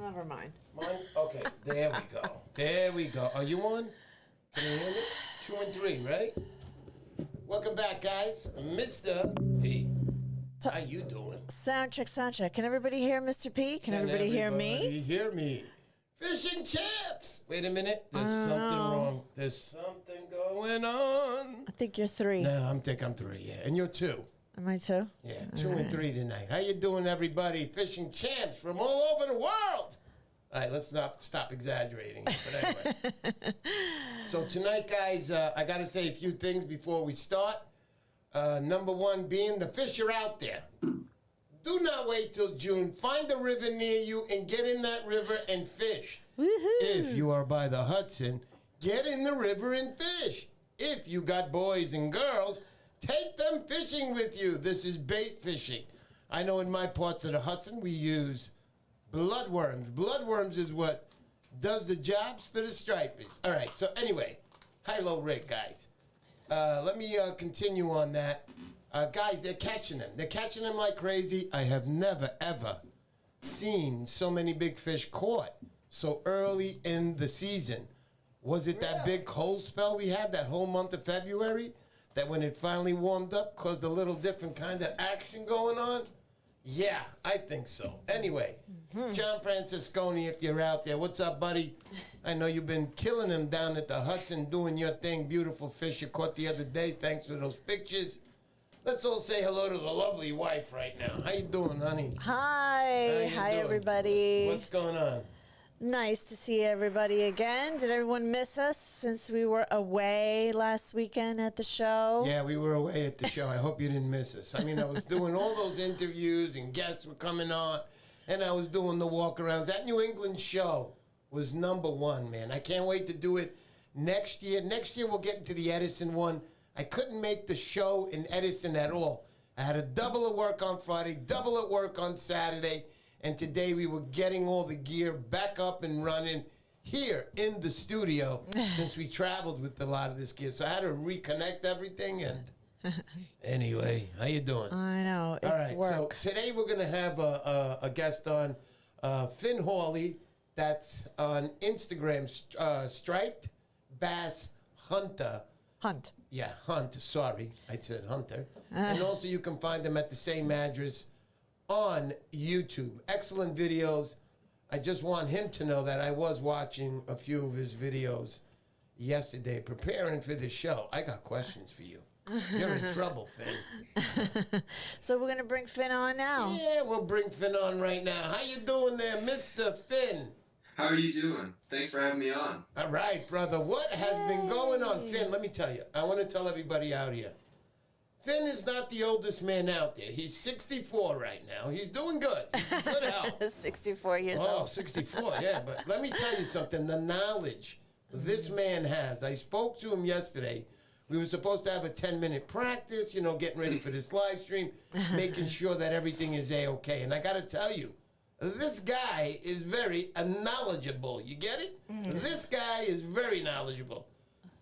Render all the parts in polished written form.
never mind. Mine? Okay, there we go. There we go. Are you on? Can you hear me? 2 and 3, right? Welcome back, guys. Mr. P. How you doing? Sound check, sound check. Can everybody hear Mr. P? Can everybody hear me? Hear me. Fishing chips. Wait a minute. There's something wrong. There's something going on. I think you're 3. No, I think I'm 3, yeah. And you're 2. Am I 2? Yeah, 2 and 3 tonight. How you doing, everybody? Fishing champs from all over the world. All right, let's not stop exaggerating. But anyway. So tonight, guys, I got to say a few things before we start. Number 1 being the fish are out there. Do not wait till June. Find a river near you and get in that river and fish. Woohoo! If you are by the Hudson, get in the river and fish. If you got boys and girls, take them fishing with you. This is bait fishing. I know in my parts of the Hudson, we use bloodworms. Bloodworms is what does the jobs for the stripies. All right, so anyway, high-low rig, guys. Let me continue on that. Guys, they're catching them. They're catching them like crazy. I have never, ever seen so many big fish caught so early in the season. Was it that big cold spell we had that whole month of February? That when it finally warmed up caused a little different kind of action going on? Yeah, I think so. Anyway, John Francisconi, if you're out there, what's up, buddy? I know you've been killing them down at the Hudson, doing your thing. Beautiful fish you caught the other day. Thanks for those pictures. Let's all say hello to the lovely wife right now. How you doing, honey? Hi. Hi, doing? everybody. What's going on? Nice to see everybody again. Did everyone miss us since we were away last weekend at the show? Yeah, we were away at the show. I hope you didn't miss us. I mean, I was doing all those interviews and guests were coming on, and I was doing the walk-arounds. That New England show was #1, man. I can't wait to do it next year. Next year we'll get into the Edison one. I couldn't make the show in Edison at all. I had a double at work on Friday, double at work on Saturday, and today we were getting all the gear back up and running here in the studio since we traveled with a lot of this gear. So I had to reconnect everything. And anyway, how you doing? I know, it's all right, work. so today we're going to have a guest on, Finn Hawley. That's on Instagram, Striped Bass Hunter. Hunt. Yeah, Hunt, sorry. I said Hunter. And also you can find them at the same address on YouTube. Excellent videos. I just want him to know that I was watching a few of his videos yesterday, preparing for the show. I got questions for you. You're in trouble, Finn. So we're going to bring Finn on now. Yeah, we'll bring Finn on right now. How you doing there, Mr. Finn? How are you doing? Thanks for having me on. All right, brother. What has been going on? Finn, let me tell you. I want to tell everybody out here. Finn is not the oldest man out there. He's 64 right now. He's doing good. He's in good health. 64 years Oh, old. 64, yeah. But let me tell you something. The knowledge this man has. I spoke to him yesterday. We were supposed to have a 10-minute practice, you know, getting ready for this live stream, making sure that everything is A-okay. And I got to tell you, this guy is very knowledgeable. You get it? This guy is very knowledgeable.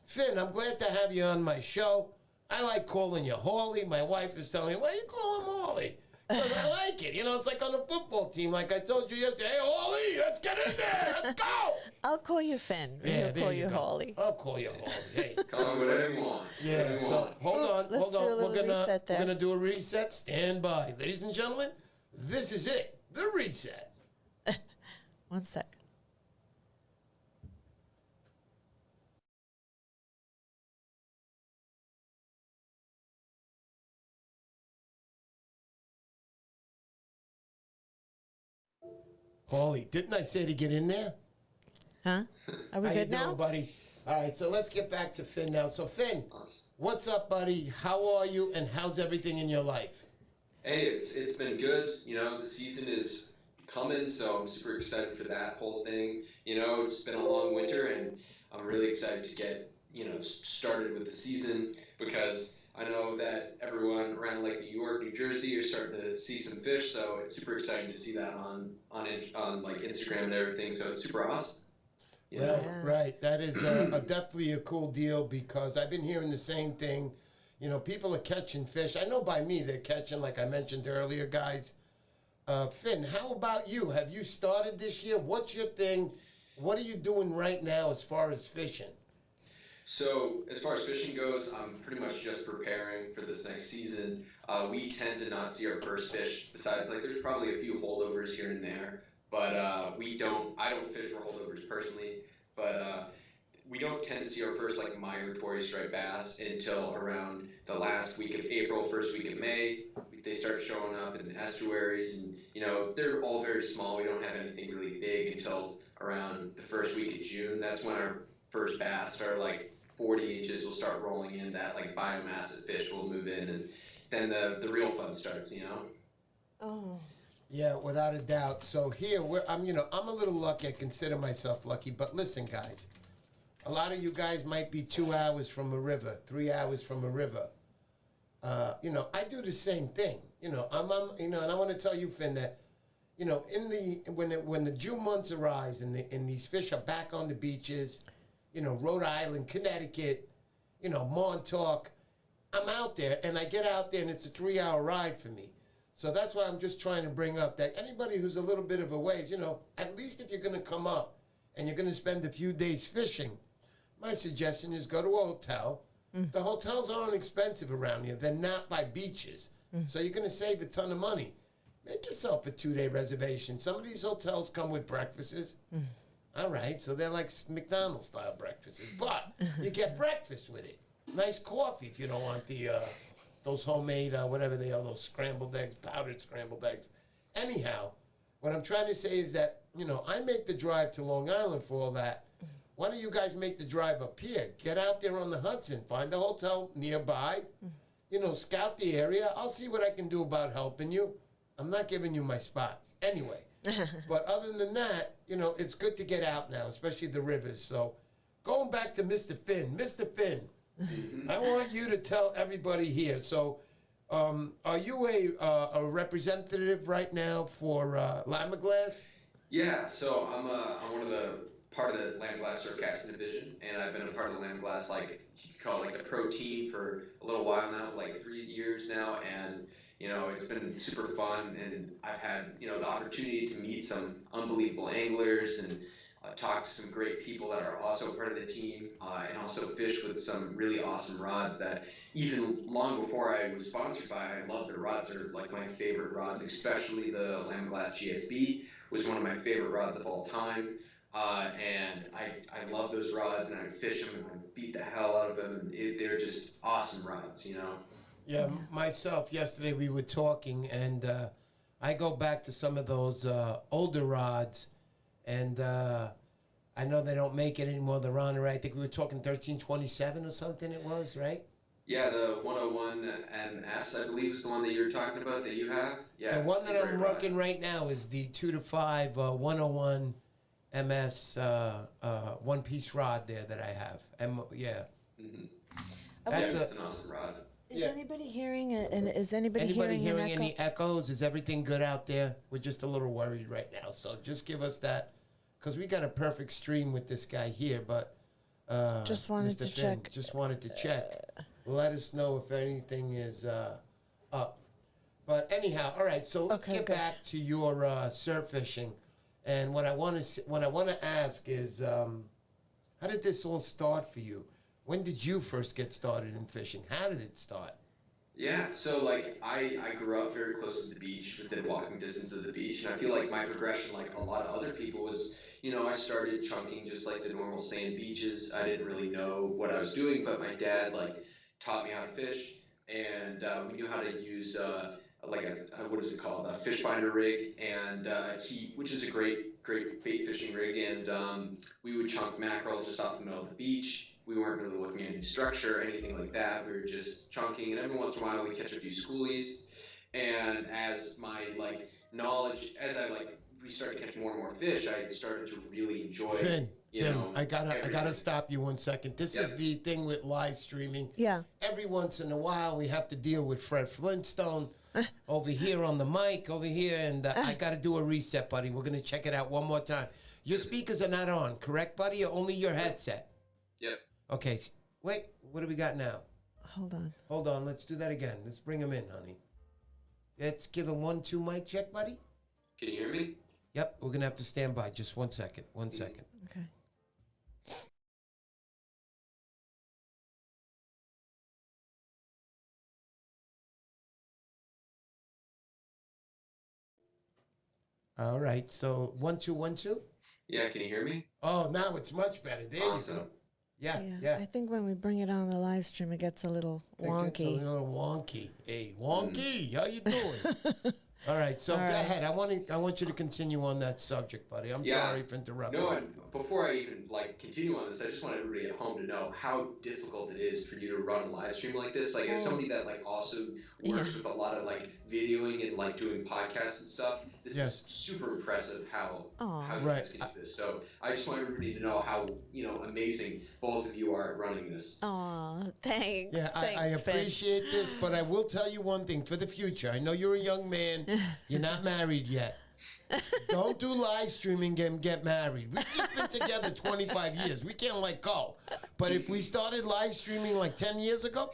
Finn, I'm glad to have you on my show. I like calling you Hawley. My wife is telling me, why you call him Hawley? Because I like it. You know, it's like on a football team. Like I told you yesterday, hey, Hawley, let's get in there. Let's go. I'll call you Finn. Yeah, He'll call you Hawley. I'll call you Hawley. Hey. Call me whatever you want. Yeah, so hold on, Let's hold on. do a little reset there. We're gonna do a reset. Stand by. Ladies and gentlemen, this is it. The reset. 1 sec. Hawley, didn't I say to get in there? Huh? Are we How good you doing, now? buddy? All right, so let's get back to Finn now. So Finn, what's up, buddy? How are you, and how's everything in your life? Hey, it's been good. You know, the season is coming, so I'm super excited for that whole thing. You know, it's been a long winter, and I'm really excited to get, you know, started with the season because I know that everyone around like New York, New Jersey are starting to see some fish, so it's super exciting to see that on like Instagram and everything. So it's super awesome. You know? Right. That is definitely a cool deal because I've been hearing the same thing. You know, people are catching fish. I know by me they're catching, like I mentioned earlier, guys. Finn, how about you? Have you started this year? What's your thing? What are you doing right now as far as fishing? So, as far as fishing goes, I'm pretty much just preparing for this next season. We tend to not see our first fish. Besides, like, there's probably a few holdovers here and there, but we don't. I don't fish for holdovers personally, but we don't tend to see our first like migratory striped bass until around the last week of April, first week of May. They start showing up in the estuaries, and they're all very small. We don't have anything really big until around the first week of June. That's when our first bass start like 40 inches will start rolling in. That like biomass of fish will move in, and then the real fun starts. Oh. Yeah, without a doubt. So here, I'm a little lucky. I consider myself lucky. But listen, guys, a lot of you guys might be 2 hours from a river, 3 hours from a river. I do the same thing. And I want to tell you, Finn, that, when the June months arise and these fish are back on the beaches, Rhode Island, Connecticut, Montauk, I'm out there, and I get out there, and it's a 3-hour ride for me. So that's why I'm just trying to bring up that anybody who's a little bit of a ways, at least if you're going to come up and you're going to spend a few days fishing, my suggestion is go to a hotel. The hotels aren't expensive around here. They're not by beaches. So you're going to save a ton of money. Make yourself a 2-day reservation. Some of these hotels come with breakfasts. All right, so they're like McDonald's-style breakfasts. But you get breakfast with it. Nice coffee if you don't want those homemade, whatever they are, those scrambled eggs, powdered scrambled eggs. Anyhow, what I'm trying to say is that, I make the drive to Long Island for all that. Why don't you guys make the drive up here? Get out there on the Hudson. Find a hotel nearby. Scout the area. I'll see what I can do about helping you. I'm not giving you my spots. Anyway. But other than that, it's good to get out now, especially the rivers. So going back to Mr. Finn. Mr. Finn, I want you to tell everybody here. So are you a representative right now for Lamaglass? Yeah, so I'm one of the part of the Lamaglass surf casting division, and I've been a part of the Lamaglass, like you could call it like the pro team for a little while now, like 3 years now, and it's been super fun, and I've had the opportunity to meet some unbelievable anglers and talk to some great people that are also part of the team, and also fish with some really awesome rods that even long before I was sponsored by, I love their rods. They're like my favorite rods, especially the Lamaglass GSB was one of my favorite rods of all time. And I love those rods, and I fish them and I beat the hell out of them. They're just awesome rods, Yeah, myself, yesterday we were talking, and I go back to some of those older rods, and I know they don't make it anymore. They're on, right? I think we were talking 1327 or something it was, right? Yeah, the 101 MS, I believe, is the one that you're talking about that you have. Yeah, the one that I'm working right now is the 2 to 5 101 MS one-piece rod there that I have. Yeah. Mm-hmm. That's an awesome rod. Is anybody hearing it? And is anybody hearing an echo? any echoes? Is everything good out there? We're just a little worried right now. So just give us that, because we got a perfect stream with this guy here. But just wanted Mr. to Finn, check. Just wanted to check. Let us know if anything is up. But anyhow, all right. So let's get back to your surf fishing. And what I want to ask is, how did this all start for you? When did you first get started in fishing? How did it start? Yeah, so like I grew up very close to the beach, within walking distance of the beach, and I feel like my progression, like a lot of other people, was I started chunking just like the normal sand beaches. I didn't really know what I was doing, but my dad like taught me how to fish, and we knew how to use like what is it called, a fish finder rig, and which is a great bait fishing rig, and we would chunk mackerel just off the middle of the beach. We weren't really looking at any structure or anything like that. We were just chunking, and every once in a while we catch a few schoolies. And as my knowledge, we started catching more and more fish, I started to really enjoy. Finn, I gotta stop you 1 second. This is the thing with live streaming. Yeah. Every once in a while we have to deal with Fred Flintstone over here on the mic over here, and I gotta do a reset, buddy. We're gonna check it out one more time. Your speakers are not on, correct, buddy? Or only your headset? Yep. Okay, wait, what do we got now? Hold on. Let's do that again. Let's bring him in, honey. Let's give him 1-2 mic check, buddy. Can you hear me? Yep, we're going to have to stand by. Just 1 second. 1 second. Okay. All right, so 1 2 1 2. Yeah, can you hear me? Oh, now it's much better. There you Awesome. go. Yeah. I think when we bring it on the live stream, it gets a little It gets a wonky. little wonky. Hey, wonky, how you doing? All right, so go ahead. I want you to continue on that subject, buddy. I'm sorry for interrupting. No, and before I even continue on this, I just want everybody at home to know how difficult it is for you to run a live stream like this. Like, as somebody that also works with a lot of videoing and doing podcasts and stuff, this is super impressive how you guys can do this. So I just want everybody to know how amazing both of you are at running this. Aw, thanks. Yeah, I appreciate this, but I will tell you one thing for the future. I know you're a young man. You're not married yet. Don't do live streaming and get married. We've just been together 25 years. We can't let go. But if we started live streaming 10 years ago,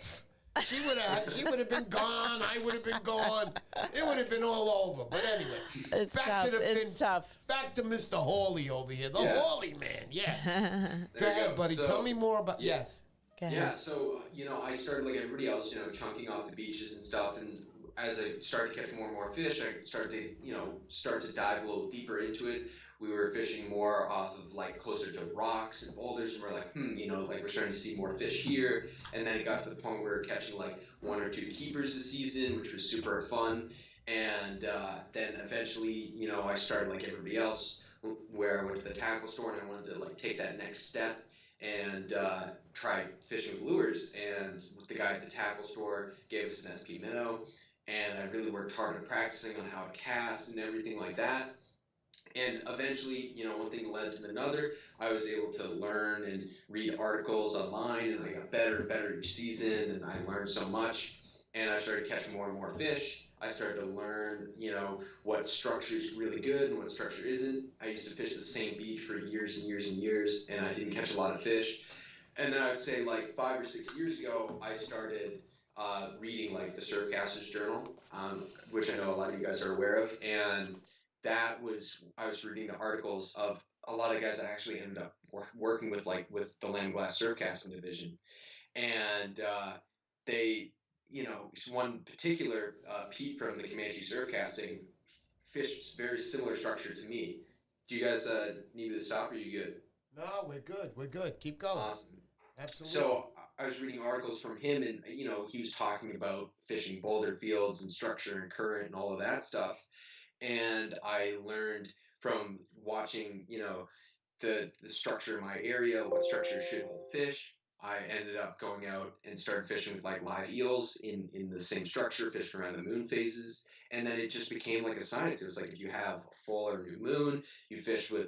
she would have been gone. I would have been gone. It would have been all over. But anyway, it's tough. Back to Mr. Hawley over here, the Hawley man. Yeah. Go ahead, buddy. So, tell me more about. Yes. Yeah. So I started like everybody else, chunking off the beaches and stuff, and as I started to catch more and more fish, I started to dive a little deeper into it. We were fishing more off of closer to rocks and boulders, and we're we're starting to see more fish here. And then it got to the point where we were catching 1 or 2 keepers this season, which was super fun. And then eventually, I started like everybody else, where I went to the tackle store and I wanted to take that next step and try fishing with lures. And the guy at the tackle store gave us an SP minnow. And I really worked hard at practicing on how to cast and everything like that. And eventually, one thing led to another. I was able to learn and read articles online, and I got better and better each season, and I learned so much. And I started catching more and more fish. I started to learn, what structure is really good and what structure isn't. I used to fish the same beach for years and years and years, and I didn't catch a lot of fish. And then I would say 5 or 6 years ago, I started reading the Surfcaster's Journal, which I know a lot of you guys are aware of, and I was reading the articles of a lot of guys that actually ended up working with the Land Glass Surfcasting division, and they, one particular Pete from the Comanche Surfcasting fished very similar structure to me. Do you guys need me to stop? Or are you good? No, we're good. We're good. Keep going. Awesome. Absolutely. So I was reading articles from him, and he was talking about fishing boulder fields and structure and current and all of that stuff. And I learned from watching, the structure in my area, what structure should hold fish. I ended up going out and started fishing with live eels in the same structure, fishing around the moon phases. And then it just became like a science. It was if you have a full or new moon, you fish with,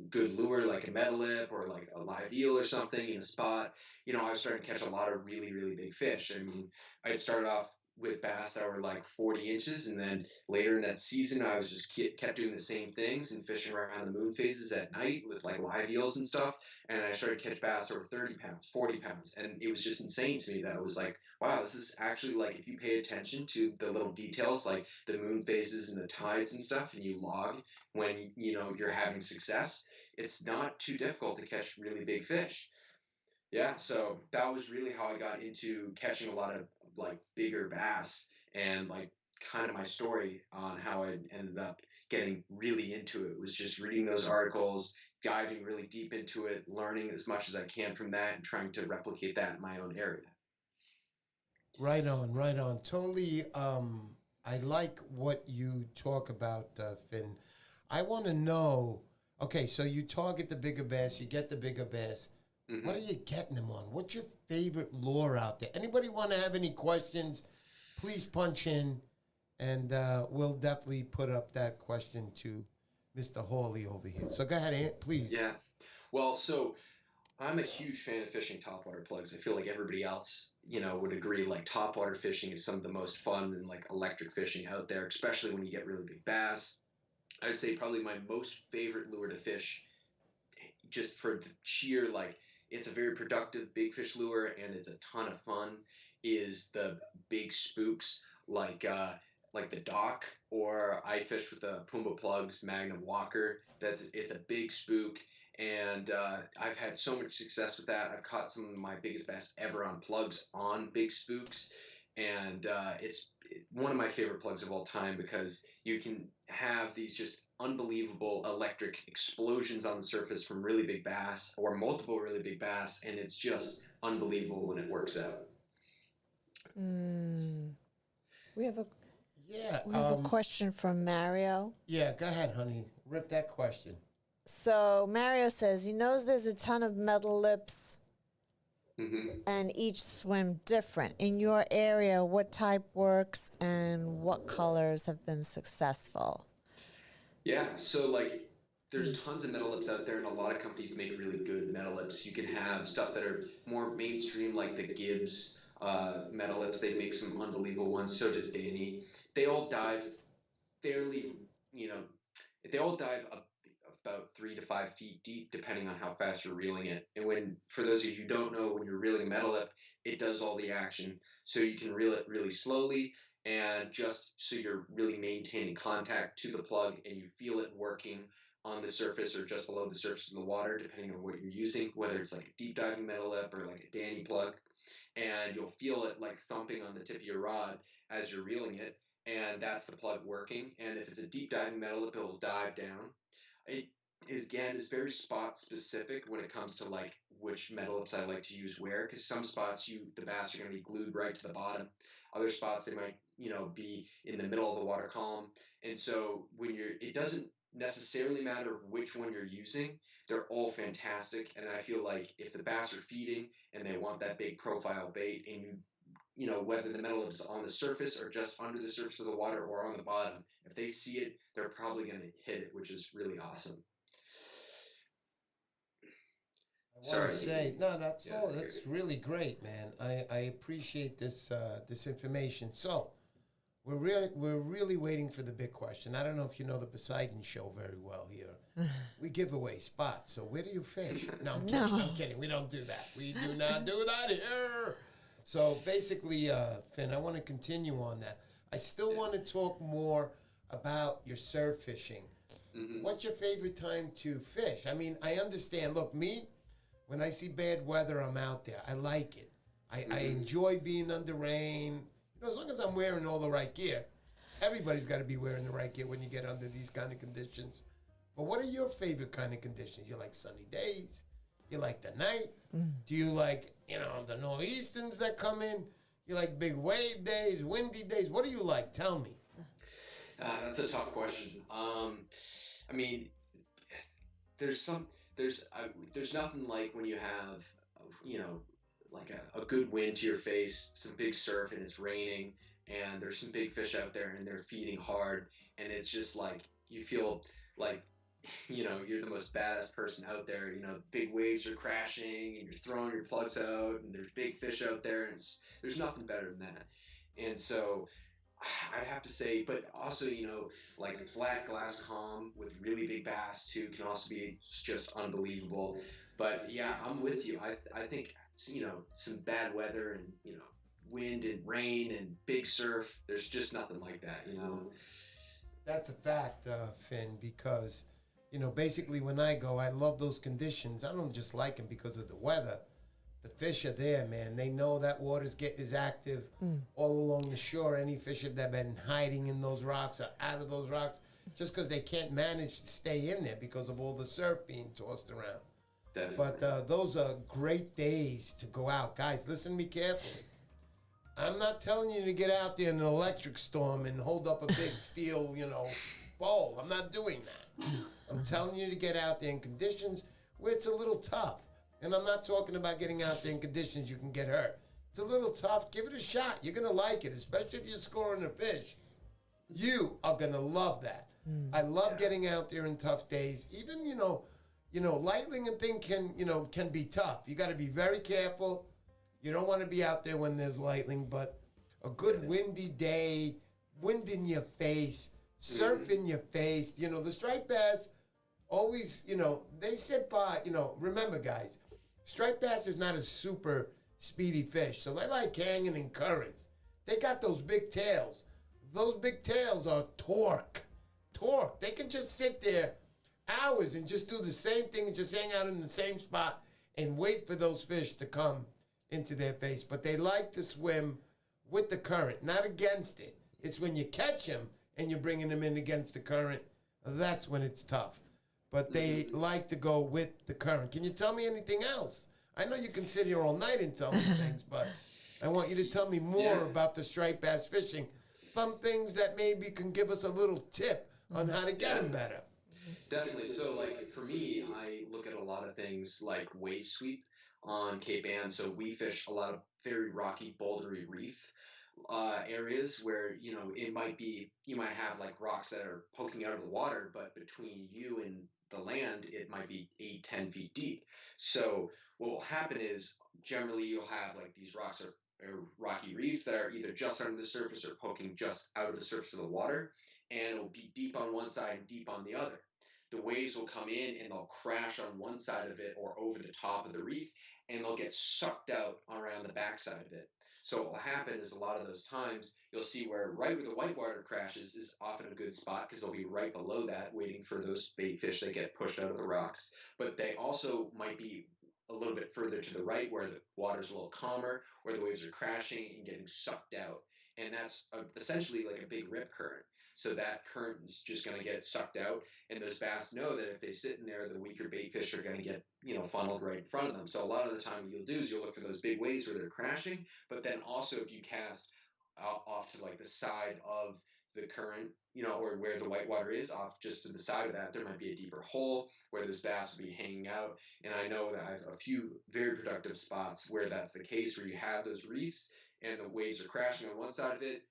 good lure like a metal lip or a live eel or something in a spot. I was starting to catch a lot of really, really big fish. I mean, I'd started off with bass that were 40 inches, and then later in that season I was just kept doing the same things and fishing around the moon phases at night with live eels and stuff, and I started to catch bass over 30 pounds, 40 pounds, and it was just insane to me that it was wow, this is actually if you pay attention to the little details like the moon phases and the tides and stuff, and you log when you're having success, it's not too difficult to catch really big fish. Yeah, so that was really how I got into catching a lot of bigger bass, and kind of my story on how I ended up getting really into it was just reading those articles, diving really deep into it, learning as much as I can from that, and trying to replicate that in my own area. Right on, right on. Totally. I like what you talk about, Finn. I want to know. Okay, so you target the bigger bass, you get the bigger bass. Mm-hmm. What are you getting them on? What's your favorite lure out there? Anybody want to have any questions? Please punch in, and we'll definitely put up that question to Mr. Hawley over here. So go ahead, please. Yeah. Well, so I'm a huge fan of fishing topwater plugs. I feel like everybody else, would agree. Topwater fishing is some of the most fun and electric fishing out there, especially when you get really big bass. I would say probably my most favorite lure to fish, just for the sheer it's a very productive big fish lure and it's a ton of fun, is the big spooks like the dock, or I fish with the Puma Plugs Magnum Walker. It's a big spook, and I've had so much success with that. I've caught some of my biggest bass ever on plugs on big spooks, and it's one of my favorite plugs of all time because you can have these just unbelievable electric explosions on the surface from really big bass or multiple really big bass, and it's just unbelievable when it works out. We have a Yeah. question from Mario. Yeah, go ahead, honey. Rip that question. So Mario says he knows there's a ton of metal lips and each swim different. In your area, what type works and what colors have been successful? Yeah, so like there's tons of metal lips out there, and a lot of companies make really good metal lips. You can have stuff that are more mainstream, like the Gibbs metal lips. They make some unbelievable ones. So does Danny. They all dive fairly, you know, they all dive about 3 to 5 feet deep, depending on how fast you're reeling it. And for those of you who don't know, when you're reeling a metal lip, it does all the action. So you can reel it really slowly, and just so you're really maintaining contact to the plug, and you feel it working on the surface or just below the surface of the water, depending on what you're using, whether it's like a deep diving metal lip or like a Danny plug. And you'll feel it like thumping on the tip of your rod as you're reeling it, and that's the plug working. And if it's a deep diving metal lip, it'll dive down. It again is very spot specific when it comes to like which metal lips I like to use where, because some spots the bass are going to be glued right to the bottom. Other spots they might be in the middle of the water column. And so it doesn't necessarily matter which one you're using. They're all fantastic, and I feel like if the bass are feeding and they want that big profile bait, and whether the metal lip is on the surface or just under the surface of the water or on the bottom, if they see it, they're probably going to hit it, which is really awesome. I want to say, no, that's all. That's really great, man. I appreciate this information. So, we're really waiting for the big question. I don't know if you know the Poseidon show very well here. We give away spots. So where do you fish? No, I'm kidding. No. I'm kidding. We don't do that. We do not do that here. So basically, Finn, I want to continue on that. I still want to talk more about your surf fishing. What's your favorite time to fish? I mean, I understand. Look, when I see bad weather, I'm out there. I like it. I enjoy being under rain. As long as I'm wearing all the right gear. Everybody's got to be wearing the right gear when you get under these kind of conditions. But what are your favorite kind of conditions? You like sunny days? You like the night? Do you like, the nor'easters that come in? You like big wave days, windy days? What do you like? Tell me. That's a tough question. I mean, there's nothing like when you have, like a good wind to your face, some big surf, and it's raining, and there's some big fish out there, and they're feeding hard, and it's just like you feel like you're the most badass person out there. Big waves are crashing, and you're throwing your plugs out, and there's big fish out there, and there's nothing better than that. And so I'd have to say, but also like a flat glass calm with really big bass too can also be just unbelievable. But yeah, I'm with you. I think some bad weather and wind and rain and big surf, there's just nothing like that. That's a fact, Finn, because basically when I go, I love those conditions. I don't just like them because of the weather. The fish are there, man. They know that water is active all along the shore. Any fish that have been hiding in those rocks or out of those rocks, just because they can't manage to stay in there because of all the surf being tossed around. Definitely. But those are great days to go out. Guys, listen to me carefully. I'm not telling you to get out there in an electric storm and hold up a big steel, pole. I'm not doing that. I'm telling you to get out there in conditions where it's a little tough. And I'm not talking about getting out there in conditions you can get hurt. It's a little tough. Give it a shot. You're going to like it, especially if you're scoring a fish. You are going to love that. I love getting out there in tough days. Even, lightning and thing can be tough. You got to be very careful. You don't want to be out there when there's lightning, but a good windy day, wind in your face, surf in your face. The striped bass always, they sit by, remember guys, striped bass is not a super speedy fish. So they like hanging in currents. They got those big tails. those big tails are torque. Torque. They can just sit there hours and just do the same thing and just hang out in the same spot and wait for those fish to come into their face. But they like to swim with the current, not against it. It's when you catch them and you're bringing them in against the current, that's when it's tough. But they like to go with the current. Can you tell me anything else? I know you can sit here all night and tell me things, but I want you to tell me more about the striped bass fishing. Some things that maybe can give us a little tip on how to get them better. Definitely. So, like for me, I look at a lot of things like wave sweep on Cape Ann. So we fish a lot of very rocky, bouldery reef areas where it might be you might have like rocks that are poking out of the water, but between you and the land, it might be 8, 10 feet deep. So what will happen is generally you'll have like these rocks or rocky reefs that are either just under the surface or poking just out of the surface of the water, and it'll be deep on one side and deep on the other. The waves will come in and they'll crash on one side of it or over the top of the reef, and they'll get sucked out around the backside of it. So what will happen is a lot of those times you'll see where right where the whitewater crashes is often a good spot because they'll be right below that waiting for those bait fish that get pushed out of the rocks. But they also might be a little bit further to the right where the water's a little calmer, where the waves are crashing and getting sucked out. And that's essentially like a big rip current. So that current is just going to get sucked out, and those bass know that if they sit in there, the weaker bait fish are going to get funneled right in front of them. So a lot of the time, what you'll do is you'll look for those big waves where they're crashing, but then also if you cast off to like the side of the current, or where the whitewater is, off just to the side of that, there might be a deeper hole where those bass will be hanging out. And I know that I have a few very productive spots where that's the case, where you have those reefs and the waves are crashing on one side of it.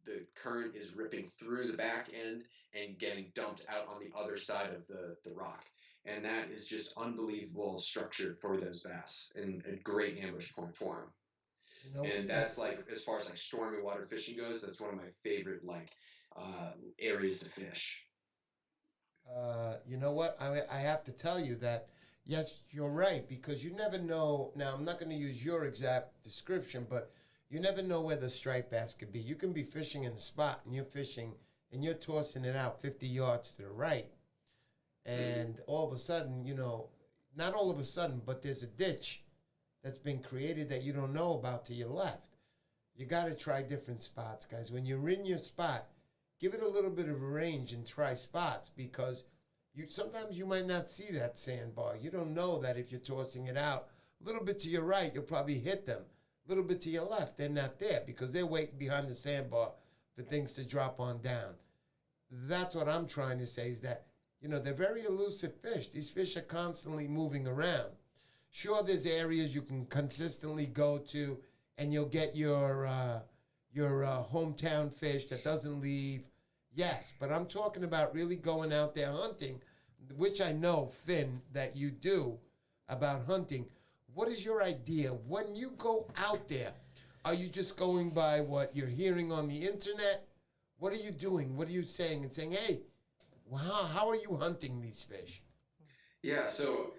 The current is ripping through the back end and getting dumped out on the other side of the rock. And that is just unbelievable structure for those bass and a great ambush point for them. And that's like, as far as like stormy water fishing goes, that's one of my favorite areas to fish. You know what? I have to tell you that, yes, you're right, because you never know. Now, I'm not going to use your exact description, but you never know where the striped bass could be. You can be fishing in the spot, and you're fishing, and you're tossing it out 50 yards to the right. And all of a sudden, not all of a sudden, but there's a ditch that's been created that you don't know about to your left. You got to try different spots, guys. When you're in your spot, give it a little bit of a range and try spots, because sometimes you might not see that sandbar. You don't know that if you're tossing it out a little bit to your right, you'll probably hit them. A little bit to your left, they're not there because they're waiting behind the sandbar for things to drop on down. That's what I'm trying to say, is that, they're very elusive fish. These fish are constantly moving around. Sure, there's areas you can consistently go to and you'll get your hometown fish that doesn't leave. Yes, but I'm talking about really going out there hunting, which I know, Finn, that you do about hunting. What is your idea? When you go out there, are you just going by what you're hearing on the internet? What are you doing? What are you saying? And saying, hey, wow, how are you hunting these fish? Yeah, so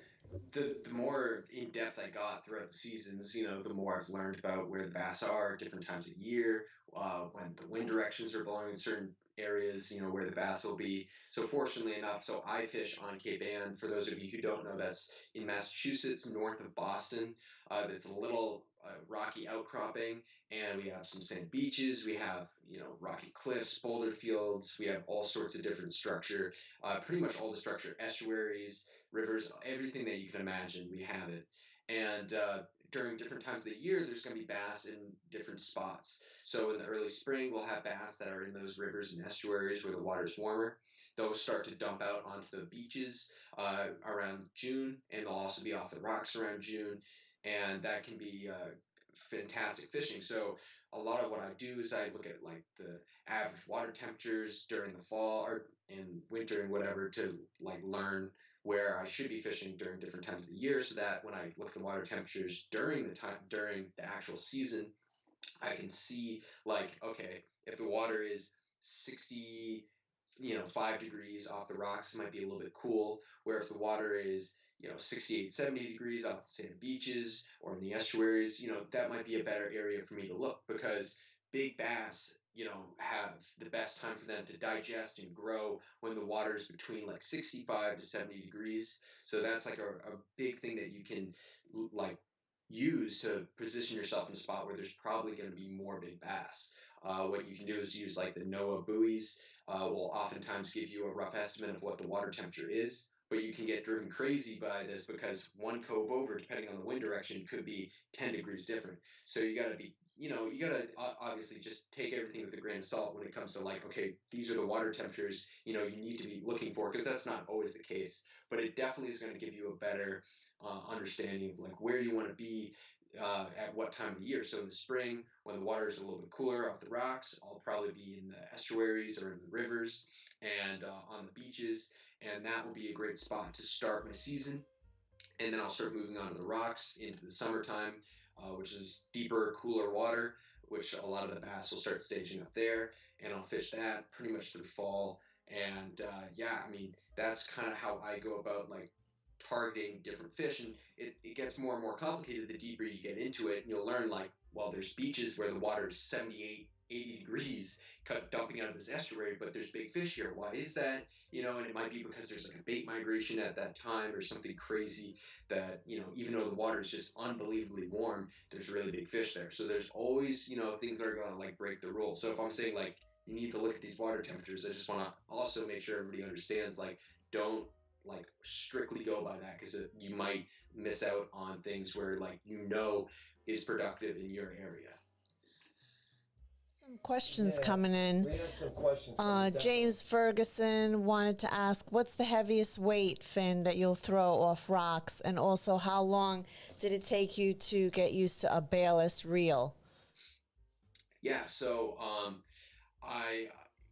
the more in depth I got throughout the seasons, the more I've learned about where the bass are, different times of year, when the wind directions are blowing in certain areas, where the bass will be. So fortunately enough, so I fish on Cape Ann. For those of you who don't know, that's in Massachusetts, north of Boston. It's a little rocky outcropping, and we have some sand beaches. We have rocky cliffs, boulder fields. We have all sorts of different structure. Pretty much all the structure, estuaries, rivers, everything that you can imagine, we have it. And during different times of the year, there's going to be bass in different spots. So in the early spring, we'll have bass that are in those rivers and estuaries where the water's warmer. Those start to dump out onto the beaches around June, and they'll also be off the rocks around June. And that can be fantastic fishing. So a lot of what I do is I look at like the average water temperatures during the fall or in winter and whatever to like learn where I should be fishing during different times of the year, so that when I look at the water temperatures during the actual season, I can see like, okay, if the water is 60, 5 degrees off the rocks, it might be a little bit cool. Where if the water is 68, 70 degrees off the sand beaches or in the estuaries, that might be a better area for me to look, because big bass, have the best time for them to digest and grow when the water is between like 65 to 70 degrees. So that's like a big thing that you can like use to position yourself in a spot where there's probably going to be more big bass. What you can do is use like the NOAA buoys. Will oftentimes give you a rough estimate of what the water temperature is. But you can get driven crazy by this because one cove over, depending on the wind direction, could be 10 degrees different. So you got to be, you got to obviously just take everything with a grain of salt when it comes to like, okay, these are the water temperatures, you need to be looking for, because that's not always the case. But it definitely is going to give you a better understanding of like where you want to be at what time of the year. So in the spring, when the water is a little bit cooler off the rocks, I'll probably be in the estuaries or in the rivers and on the beaches, and that will be a great spot to start my season. And then I'll start moving on to the rocks into the summertime, which is deeper, cooler water, which a lot of the bass will start staging up there, and I'll fish that pretty much through fall. And yeah, I mean, that's kind of how I go about like targeting different fish, and it gets more and more complicated the deeper you get into it, and you'll learn like, well, there's beaches where the water is 78 80 degrees dumping out of this estuary, but there's big fish here. Why is that? And it might be because there's like a bait migration at that time or something crazy that, even though the water is just unbelievably warm, there's really big fish there. So there's always, things that are going to like break the rule. So if I'm saying like you need to look at these water temperatures, I just want to also make sure everybody understands like don't like strictly go by that, because you might miss out on things where like is productive in your area. Some questions coming in. We have some questions. James Ferguson wanted to ask, what's the heaviest weight, Finn, that you'll throw off rocks? And also, how long did it take you to get used to a bailless reel? Yeah, so I,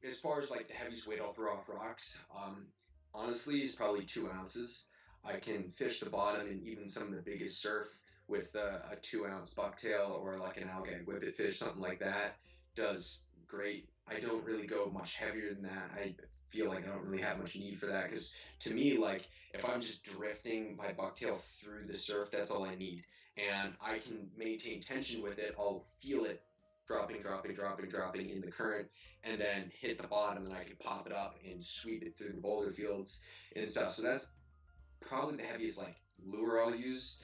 as far as like the heaviest weight I'll throw off rocks, honestly, is probably 2 ounces. I can fish the bottom and even some of the biggest surf with a 2-ounce bucktail or like an algae whippet fish, something like that. Does great. I don't really go much heavier than that. I feel like I don't really have much need for that, because to me, like if I'm just drifting my bucktail through the surf, that's all I need, and I can maintain tension with it. I'll feel it dropping in the current, and then hit the bottom, and I can pop it up and sweep it through the boulder fields and stuff. So that's probably the heaviest like lure I'll use.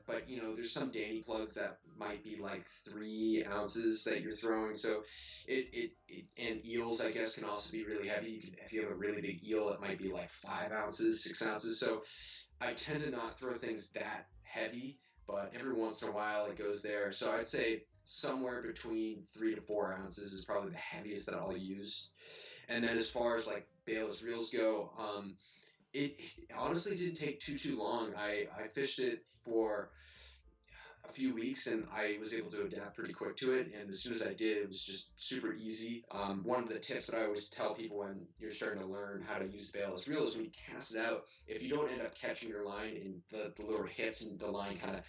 But there's some Danny plugs that might be like 3 ounces that you're throwing. So and eels, I guess, can also be really heavy. If you have a really big eel, it might be like 5 ounces, 6 ounces. So I tend to not throw things that heavy, but every once in a while it goes there. So I'd say somewhere between 3 to 4 ounces is probably the heaviest that I'll use. And then as far as like bailless reels go, it honestly didn't take too long. I fished it for a few weeks, and I was able to adapt pretty quick to it. And as soon as I did, it was just super easy. One of the tips that I always tell people when you're starting to learn how to use bailless reel is when you cast it out, if you don't end up catching your line and the lure hits and the line kind of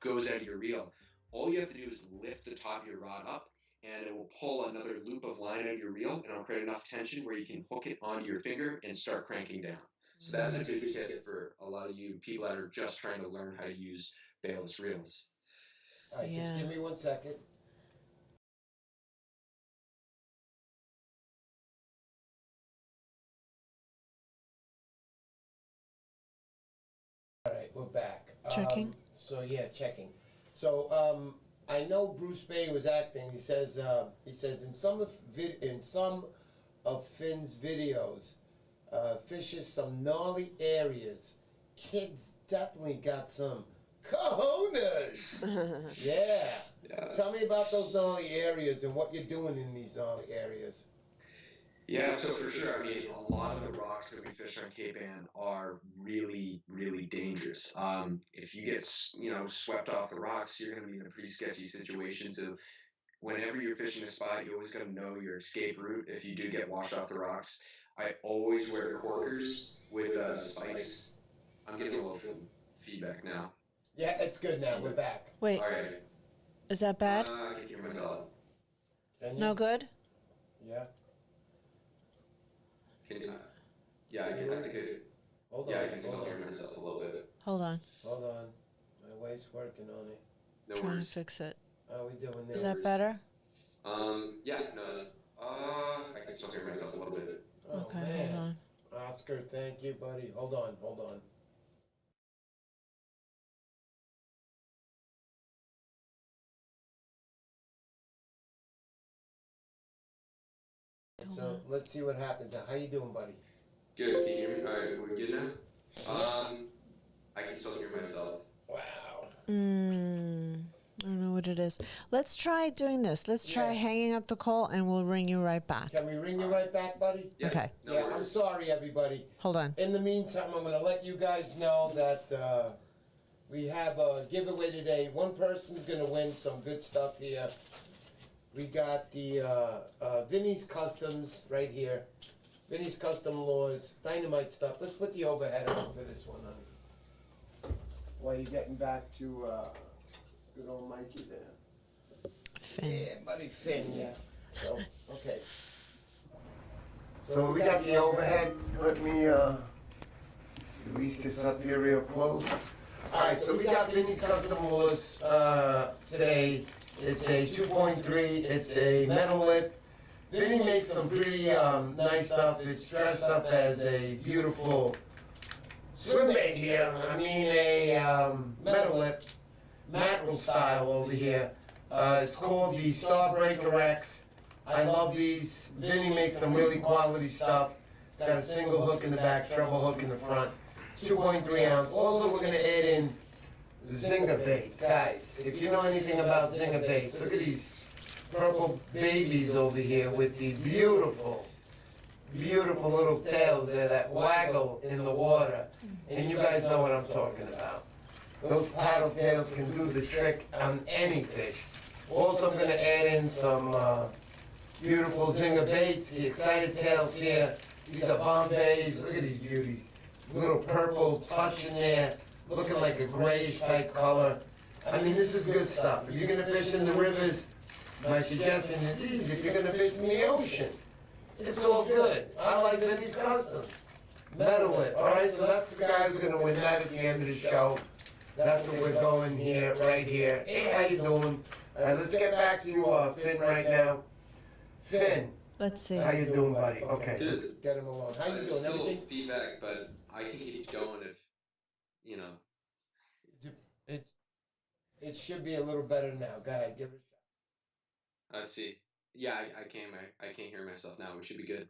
goes out of your reel, all you have to do is lift the top of your rod up, and it will pull another loop of line out of your reel, and it'll create enough tension where you can hook it onto your finger and start cranking down. So that's a good tip for a lot of you people that are just trying to learn how to use bailless reels. All right, just give me 1 second. All right, we're back. Checking. Checking. So I know Bruce Bay was acting. He says in some of Finn's videos, fishes some gnarly areas. Kids definitely got some cojones. Yeah. Tell me about those gnarly areas and what you're doing in these gnarly areas. Yeah, so for sure. I mean, a lot of the rocks that we fish on Cape Ann are really, really dangerous. If you get, swept off the rocks, you're going to be in a pretty sketchy situation. So whenever you're fishing a spot, you always got to know your escape route if you do get washed off the rocks. I always wear corkers with spikes. I'm getting a little feedback now. Yeah, it's good now. We're back. Wait, All right. Is that bad? I can hear myself. No good? Yeah. Can you? Yeah, I can. Hold on. Yeah, I can still hear myself a little bit. Hold on. Hold on. My wife's working on it. No Trying worries. to fix it. How are we doing there? Is that better? Yeah, no, I can still hear myself a little bit. Oh, Okay, man. hold on. Oscar, thank you, buddy. Hold on, hold on. So let's see what happens. How you doing, buddy? Good. Can you hear me? All right, we're good now. I can still hear myself. Wow. I don't know what it is. Let's try doing this. Let's try Yeah. hanging up the call and we'll ring you right back. Can we ring you right back, buddy? Yeah, Okay. No Yeah, I'm worries. sorry, everybody. Hold on. In the meantime, I'm going to let you guys know that we have a giveaway today. One person's going to win some good stuff here. We got the Vinny's Customs right here. Vinny's Custom Laws, dynamite stuff. Let's put the overhead on for this one, honey. While you're getting back to good old Mikey there. Finn. Yeah, buddy Finn, yeah. So, okay. So we got the overhead. Let me release this up here real close. Alright, so we got Vinny's Custom Laws today. It's a 2.3, it's a metal lip. Vinny makes some pretty nice stuff. It's dressed up as a beautiful swim bait here. I mean a metal lip, mackerel style over here. It's called the Starbreaker X. I love these. Vinny makes some really quality stuff. It's got a single hook in the back, treble hook in the front. 2.3 ounce. Also, we're going to add in Zinger baits. Guys, if you know anything about Zinger baits, look at these purple babies over here with these beautiful, beautiful little tails there that waggle in the water. And you guys know what I'm talking about. Those paddle tails can do the trick on any fish. Also, I'm going to add in some beautiful Zinger baits, the excited tails here. These are Bombays. Look at these beauties. Little purple touch in there, looking like a grayish type color. I mean, this is good stuff. If you're going to fish in the rivers, my suggestion is easy. If you're going to fish in the ocean, it's all good. I like Vinny's Customs. Metal it. All right, so that's the guy who's going to win that at the end of the show. That's what we're going here, right here. Hey, how you doing? All right, let's get back to Finn right now. Finn, Let's see. how you doing, buddy? Okay, Good. let's get him along. How you doing? Still Everything? feedback, but I can keep going if, you know. It should be a little better now. Go ahead, give it a shot. I see. Yeah, I can't hear myself now. We should be good.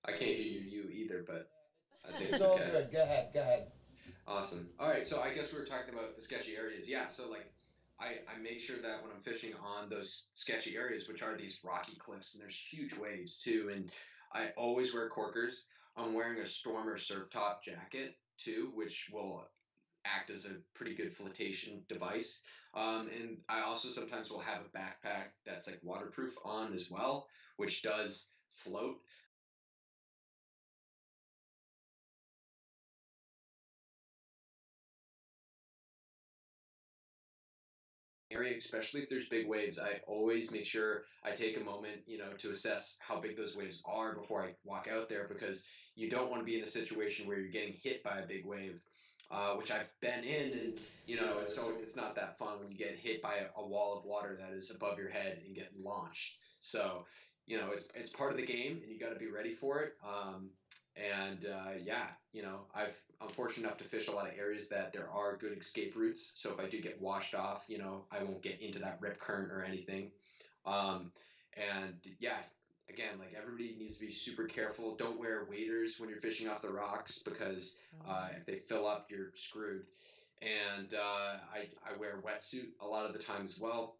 I can't hear you either, but I think It's it's all okay. good. Go ahead, go ahead. Awesome. All right, so I guess we were talking about the sketchy areas. Yeah, so like I make sure that when I'm fishing on those sketchy areas, which are these rocky cliffs, and there's huge waves too, and I always wear corkers. I'm wearing a Stormer surf top jacket too, which will act as a pretty good flotation device. And I also sometimes will have a backpack that's like waterproof on as well, which does float. Area, especially if there's big waves, I always make sure I take a moment, to assess how big those waves are before I walk out there, because you don't want to be in a situation where you're getting hit by a big wave, which I've been in, and and so it's not that fun when you get hit by a wall of water that is above your head and get launched. So, it's part of the game, and you got to be ready for it. Yeah, I'm fortunate enough to fish a lot of areas that there are good escape routes. So if I do get washed off, I won't get into that rip current or anything. And yeah, again, like everybody needs to be super careful. Don't wear waders when you're fishing off the rocks, because if they fill up, you're screwed. And I wear a wetsuit a lot of the time as well.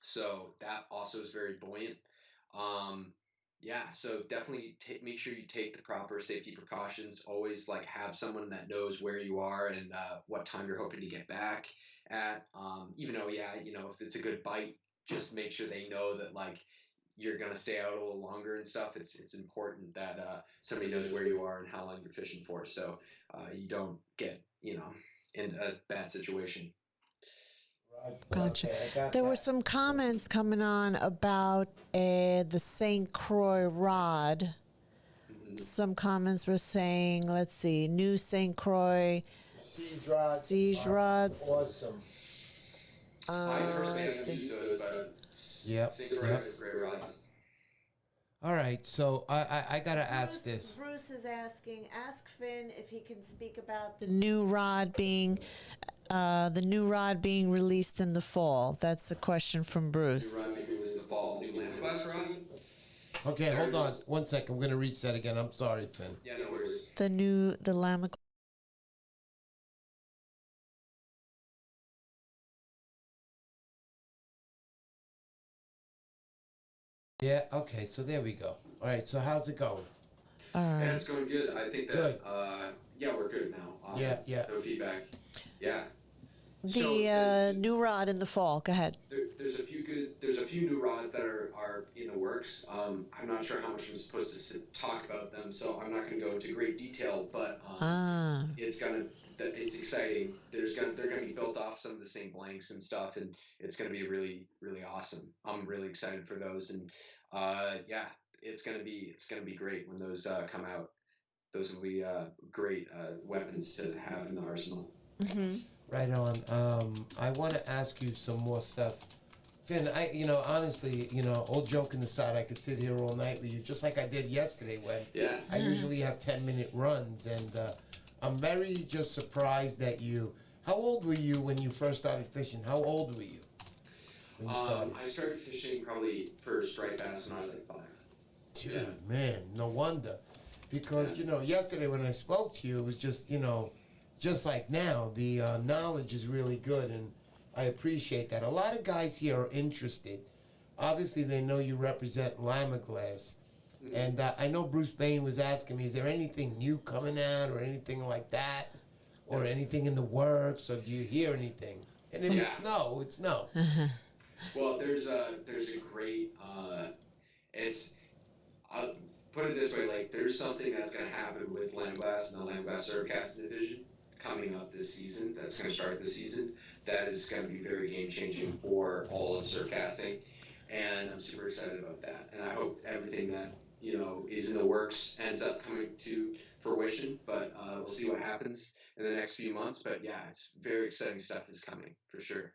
So that also is very buoyant. Um, yeah, so definitely make sure you take the proper safety precautions. Always like have someone that knows where you are and what time you're hoping to get back at. Even though, yeah, if it's a good bite, just make sure they know that like you're gonna stay out a little longer and stuff. It's important that somebody knows where you are and how long you're fishing for, so you don't get in a bad situation. Gotcha. Okay, I got There were that. some comments coming on about the St. Croix rod. Some comments were saying, let's see, new St. Croix Siege rods. siege are rods. Awesome. I personally let's haven't see. used those, but Yep. Synchronized with great rods. All right, so I gotta ask this. Bruce is asking, ask Finn if he can speak about the new rod being released in the fall. That's the question from Bruce. New rod maybe was the fall. New lamp glass rod. Okay, hold on 1 second. I'm gonna reset again. I'm sorry, Finn. Yeah, no worries. The llama. Yeah. Okay. So there we go. All right. So how's it going? All right. Yeah, it's going good. I think that. Good. Yeah, we're good now. Awesome. Yeah. No feedback. Yeah. The new rod in the fall. Go ahead. There's a few new rods that are in the works. I'm not sure how much I'm supposed to talk about them, so I'm not going to go into great detail. But it's exciting. They're gonna be built off some of the same blanks and stuff, and it's gonna be really really awesome. I'm really excited for those, and yeah, it's gonna be great when those come out. Those will be great weapons to have in the arsenal. Mm-hmm. Right on. I want to ask you some more stuff, Finn. Honestly, all joking aside, I could sit here all night with you, just like I did yesterday when I usually have 10-minute runs, and I'm very just surprised that you. How old were you when you first started fishing? How old were you when you started? I started fishing probably for striped bass when I was like 5. Dude, man, no wonder. Because, yesterday when I spoke to you, it was just, just like now, the knowledge is really good, and I appreciate that. A lot of guys here are interested. Obviously, they know you represent Lima Glass. Mm-hmm. And I know Bruce Bain was asking me, is there anything new coming out or anything like that? Or anything in the works? Or do you hear anything? And if it's no, it's no. Well, there's a great, I'll put it this way, like there's something that's going to happen with Lamb Glass and the Lamb Glass Surfcasting division coming up this season, that's going to start this season, that is going to be very game-changing for all of surfcasting, and I'm super excited about that, and I hope everything that is in the works ends up coming to fruition, but we'll see what happens in the next few months. But yeah, it's very exciting stuff is coming for sure.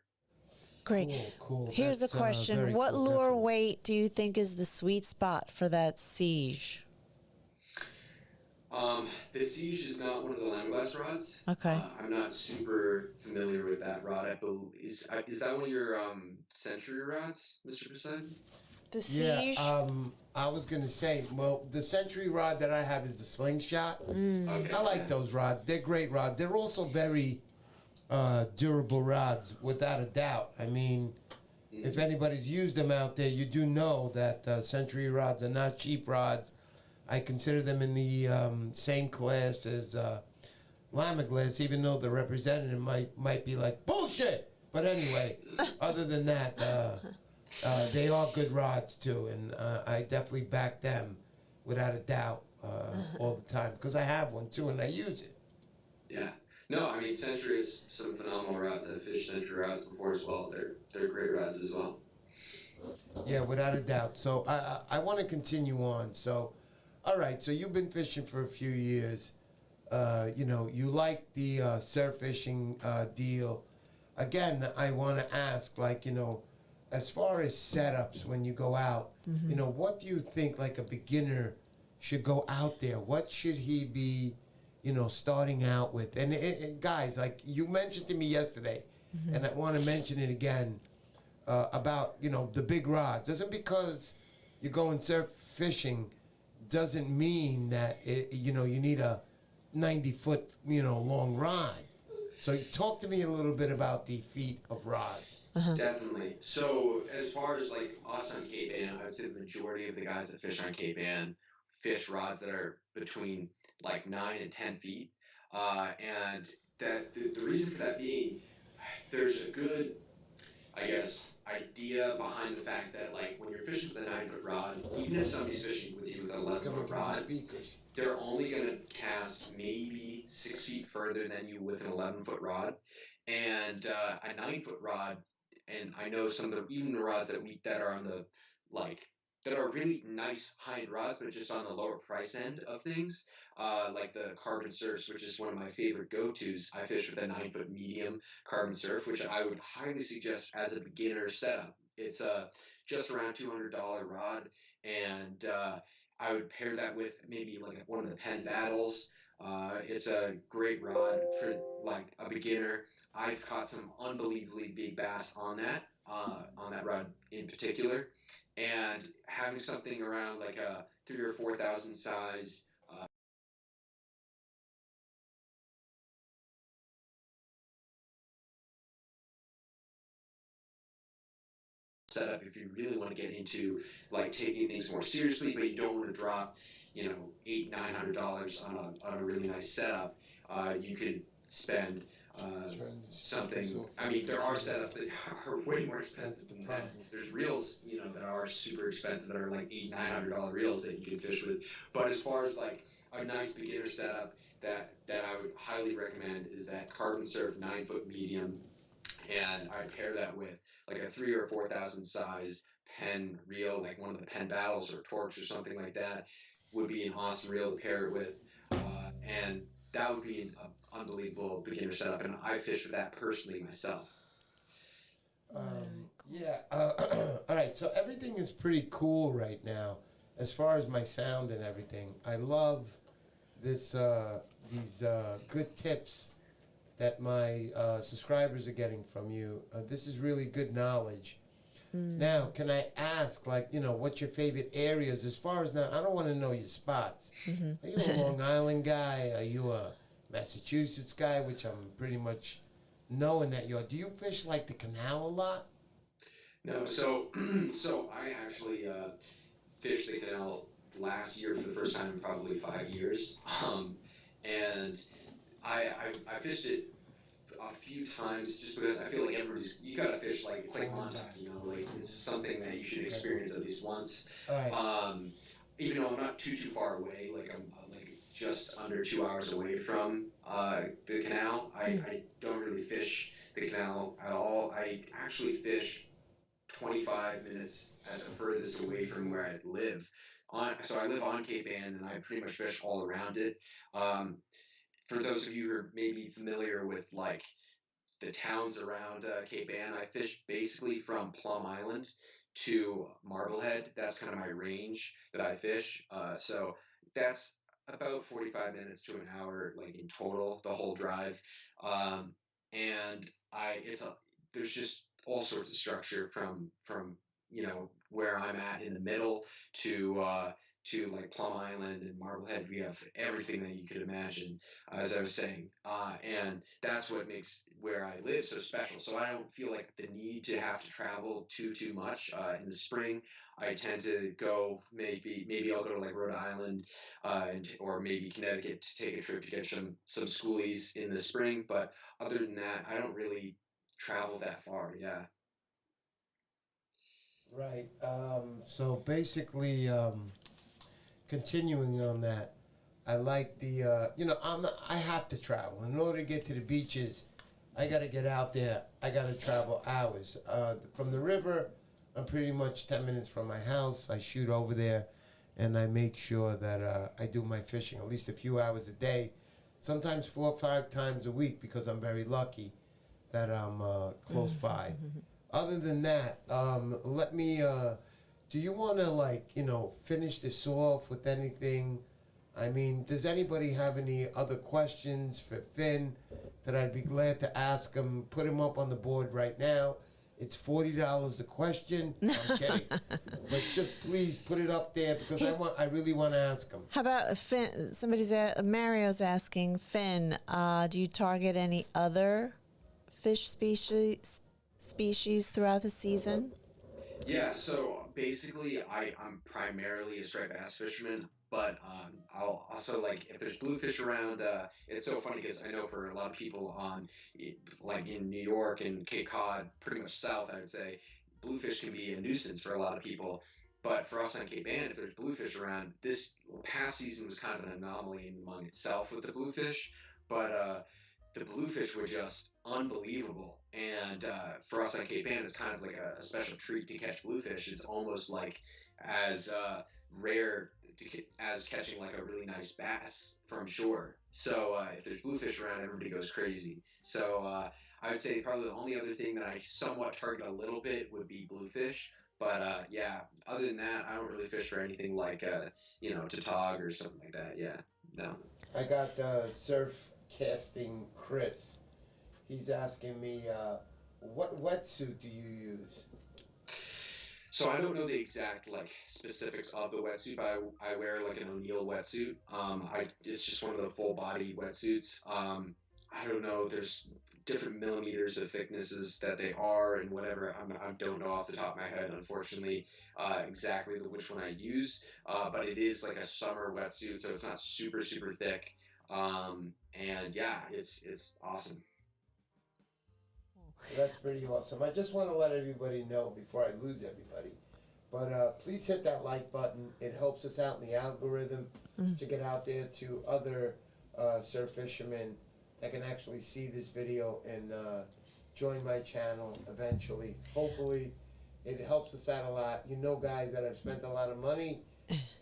Great. Cool. Here's a question. What lure weight do you think is the sweet spot for that siege? The Siege is not one of the Lamb Glass rods. Okay. I'm not super familiar with that rod. I believe is that one of your Century rods, Mr. Poseidon? The Siege? Yeah, I was going to say, well, the Century rod that I have is the Slingshot. Okay, I like those rods. They're great rods. They're also very durable rods, without a doubt. I mean, if anybody's used them out there, you do know that Century rods are not cheap rods. I consider them in the same class as Lima Glass, even though the representative might be like, bullshit! But anyway, other than that, they are good rods too, and I definitely back them without a doubt all the time, because I have one too and I use it. Yeah. No, I mean, Century is some phenomenal rods. I've fished Century rods before as well. They're great rods as well. Yeah, without a doubt. So I want to continue on. So, all right, so you've been fishing for a few years. You like the surf fishing deal. Again, I want to ask, as far as setups when you go out, what do you think like a beginner should go out there? What should he be, starting out with? And guys, like you mentioned to me yesterday, and I want to mention it again, about, the big rods. Doesn't because you're going surf fishing doesn't mean that, you need a 90-foot, long rod. So talk to me a little bit about the feet of rods. Definitely. So as far as like us on Cape Ann, I would say the majority of the guys that fish on Cape Ann fish rods that are between like 9 and 10 feet. And that the reason for that being, there's a good, I guess, idea behind the fact that like when you're fishing with a 9-foot rod, even if somebody's fishing with you with an 11-foot rod, they're only going to cast maybe 6 feet further than you with an 11-foot rod. And a 9-foot rod, and I know some of the even the rods that are on the that are really nice high-end rods, but just on the lower price end of things, like the Carbon Surfs, which is one of my favorite go-tos. I fish with a 9-foot medium Carbon Surf, which I would highly suggest as a beginner setup It's just around $200 rod, and I would pair that with maybe like one of the Penn Battles. It's a great rod for like a beginner. I've caught some unbelievably big bass on that rod in particular, and having something around like a 3 or 4 thousand size setup if you really want to get into like taking things more seriously, but you don't want to drop, $800-900 on a really nice setup. You could spend something. I mean, there are setups that are way more expensive than that. There's reels, that are super expensive that are like $800-900 reels that you can fish with. But as far as like a nice beginner setup that I would highly recommend is that carbon surf 9 foot medium, and I pair that with like a 3 or 4 thousand size Penn reel, like one of the Penn Battles or Torques or something like that, would be an awesome reel to pair it with, and that would be an unbelievable beginner setup, and I fish with that personally myself. Yeah. All right. So everything is pretty cool right now, as far as my sound and everything. I love these good tips that my subscribers are getting from you. This is really good knowledge. Now, can I ask, what's your favorite areas as far as now? I don't want to know your spots. Are you a Long Island guy? Are you a Massachusetts guy, which I'm pretty much knowing that you are? Do you fish like the canal a lot? No, so I actually fished the canal last year for the first time in probably 5 years, and I fished it a few times just because I feel like you gotta fish like it's like Montauk, like it's something that you should experience at least once. All right. Even though I'm not too far away, like I'm like just under 2 hours away from the canal, I don't really fish the canal at all. I actually fish 25 minutes at the furthest away from where I live. So I live on Cape Ann, and I pretty much fish all around it. Um, for those of you who are maybe familiar with like the towns around Cape Ann, I fish basically from Plum Island to Marblehead. That's kind of my range that I fish. So that's about 45 minutes to an hour, like in total, the whole drive. And there's just all sorts of structure from where I'm at in the middle to like Plum Island and Marblehead. We have everything that you could imagine, as I was saying, and that's what makes where I live so special. So I don't feel like the need to have to travel too much. In the spring, I tend to go maybe I'll go to like Rhode Island, or maybe Connecticut to take a trip to get some schoolies in the spring. But other than that, I don't really travel that far. Yeah. Right. So basically, continuing on that, I like I have to travel. In order to get to the beaches, I got to get out there. I got to travel hours. From the river, I'm pretty much 10 minutes from my house. I shoot over there, and I make sure that I do my fishing at least a few hours a day, sometimes 4 or 5 times a week, because I'm very lucky that I'm close by. Other than that, let me. Do you want to finish this off with anything? I mean, does anybody have any other questions for Finn that I'd be glad to ask him? Put him up on the board right now. It's $40 a question. I'm kidding, but just please put it up there because I really want to ask him. How about Finn? Mario's asking Finn. Do you target any other fish species throughout the season? Yeah, so basically, I'm primarily a striped bass fisherman, but I'll also like if there's bluefish around. It's so funny because I know for a lot of people like in New York and Cape Cod, pretty much south, I would say, bluefish can be a nuisance for a lot of people. But for us on Cape Ann, if there's bluefish around, this past season was kind of an anomaly in among itself with the bluefish. But the bluefish were just unbelievable. And for us on Cape Ann, it's kind of like a special treat to catch bluefish. It's almost like as rare as catching like a really nice bass from shore. So if there's bluefish around, everybody goes crazy. So I would say probably the only other thing that I somewhat target a little bit would be bluefish. But yeah, other than that, I don't really fish for anything like tautog or something like that. Yeah, no. I got surf casting Chris. He's asking me, what wetsuit do you use? So I don't know the exact like specifics of the wetsuit, but I wear like an O'Neill wetsuit. It's just one of the full body wetsuits. I don't know. There's different millimeters of thicknesses that they are and whatever. I don't know off the top of my head, unfortunately, exactly which one I use. But it is like a summer wetsuit, so it's not super super thick. And yeah, it's awesome. That's pretty awesome. I just want to let everybody know before I lose everybody. But please hit that like button. It helps us out in the algorithm to get out there to other surf fishermen that can actually see this video and join my channel eventually. Hopefully, it helps us out a lot. You know, guys, that I've spent a lot of money,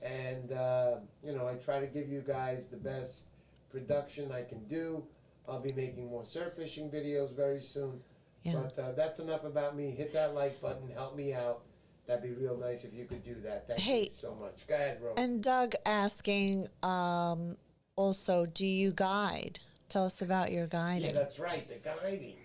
and I try to give you guys the best production I can do. I'll be making more surf fishing videos very soon. Yeah. But that's enough about me. Hit that like button. Help me out. That'd be real nice if you could do that. Thank you so much. Go ahead, Rose. And Doug asking also, do you guide? Tell us about your guiding. Yeah, that's right. The guiding.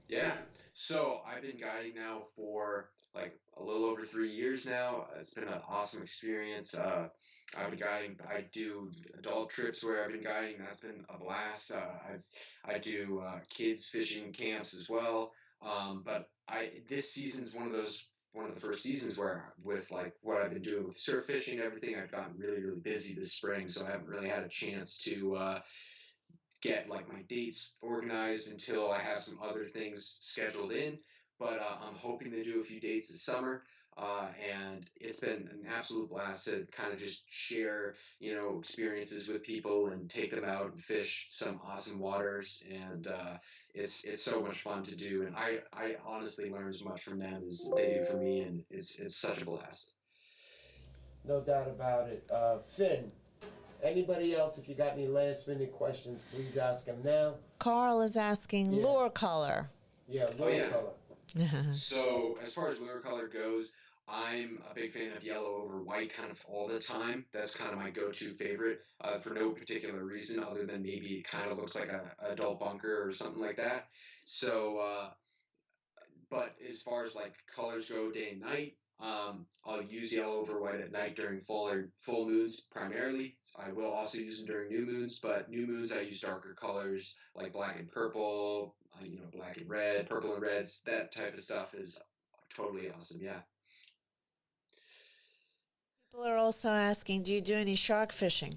Yeah. So I've been guiding now for like a little over 3 years now. It's been an awesome experience. I've been guiding. I do adult trips where I've been guiding. That's been a blast. I do kids fishing camps as well. But this season's one of the first seasons where, with like what I've been doing with surf fishing and everything, I've gotten really really busy this spring. So I haven't really had a chance to get like my dates organized until I have some other things scheduled in. But I'm hoping to do a few dates this summer. And it's been an absolute blast to kind of just share, experiences with people and take them out and fish some awesome waters. And it's so much fun to do. And I honestly learn as much from them as they do from me. And it's such a blast. No doubt about it. Finn, anybody else, if you got any last minute questions, please ask them now. Carl is asking lure color. Yeah, lure color. So as far as lure color goes, I'm a big fan of yellow over white kind of all the time. That's kind of my go-to favorite for no particular reason other than maybe it kind of looks like a adult bunker or something like that. So, but as far as like colors go day and night, I'll use yellow over white at night during full moons primarily. I will also use them during new moons, but new moons I use darker colors like black and purple, black and red, purple and reds. That type of stuff is totally awesome. Yeah. People are also asking, do you do any shark fishing?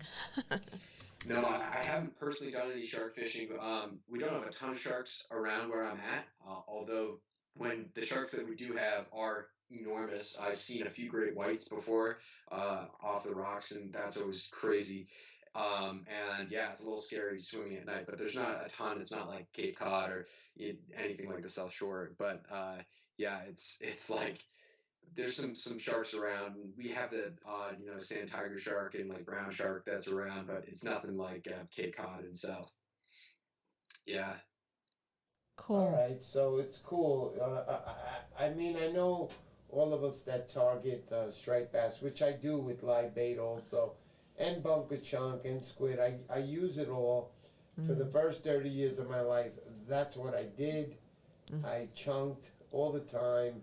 No, I haven't personally done any shark fishing. We don't have a ton of sharks around where I'm at, although when the sharks that we do have are enormous. I've seen a few great whites before off the rocks, and that's always crazy. And yeah, it's a little scary swimming at night, but there's not a ton. It's not like Cape Cod or anything like the South Shore. But yeah, it's like there's some sharks around. We have the sand tiger shark and like brown shark that's around, but it's nothing like Cape Cod and South. Yeah. Cool. All right, so it's cool. I mean, I know all of us that target striped bass, which I do with live bait also, and bunker chunk and squid. I use it all. For the first 30 years of my life, that's what I did. I chunked all the time.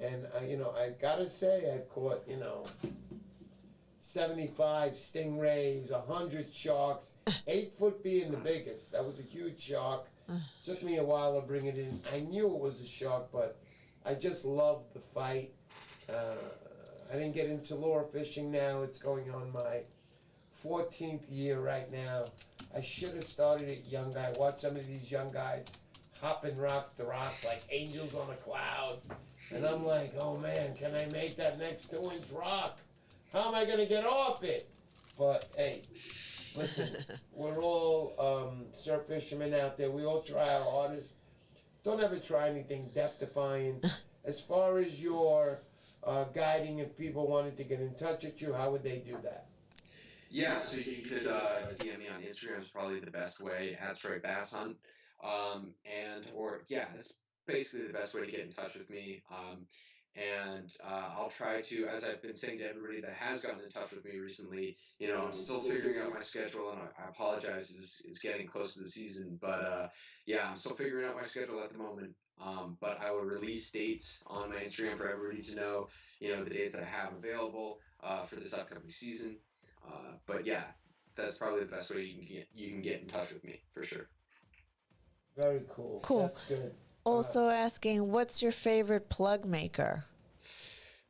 And, I gotta say, I've caught, 75 stingrays, 100 sharks, 8 foot being the biggest. That was a huge shark. Took me a while to bring it in. I knew it was a shark, but I just loved the fight. I didn't get into lure fishing now. It's going on my 14th year right now. I should have started it young. I watch some of these young guys hopping rocks to rocks like angels on a cloud. And I'm like, oh man, can I make that next 2-inch rock? How am I going to get off it? But hey, listen, we're all surf fishermen out there. We all try our hardest. Don't ever try anything death-defying. As far as your guiding, if people wanted to get in touch with you, how would they do that? Yeah, so you could DM me on Instagram is probably the best way, @StripedBassHunt. That's basically the best way to get in touch with me. I'll try to, as I've been saying to everybody that has gotten in touch with me recently, I'm still figuring out my schedule, and I apologize. It's getting close to the season, but I'm still figuring out my schedule at the moment. But I will release dates on my Instagram for everybody to know, the dates that I have available for this upcoming season. That's probably the best way you can get in touch with me for sure. Very cool. Cool. That's good. Also asking, what's your favorite plug maker?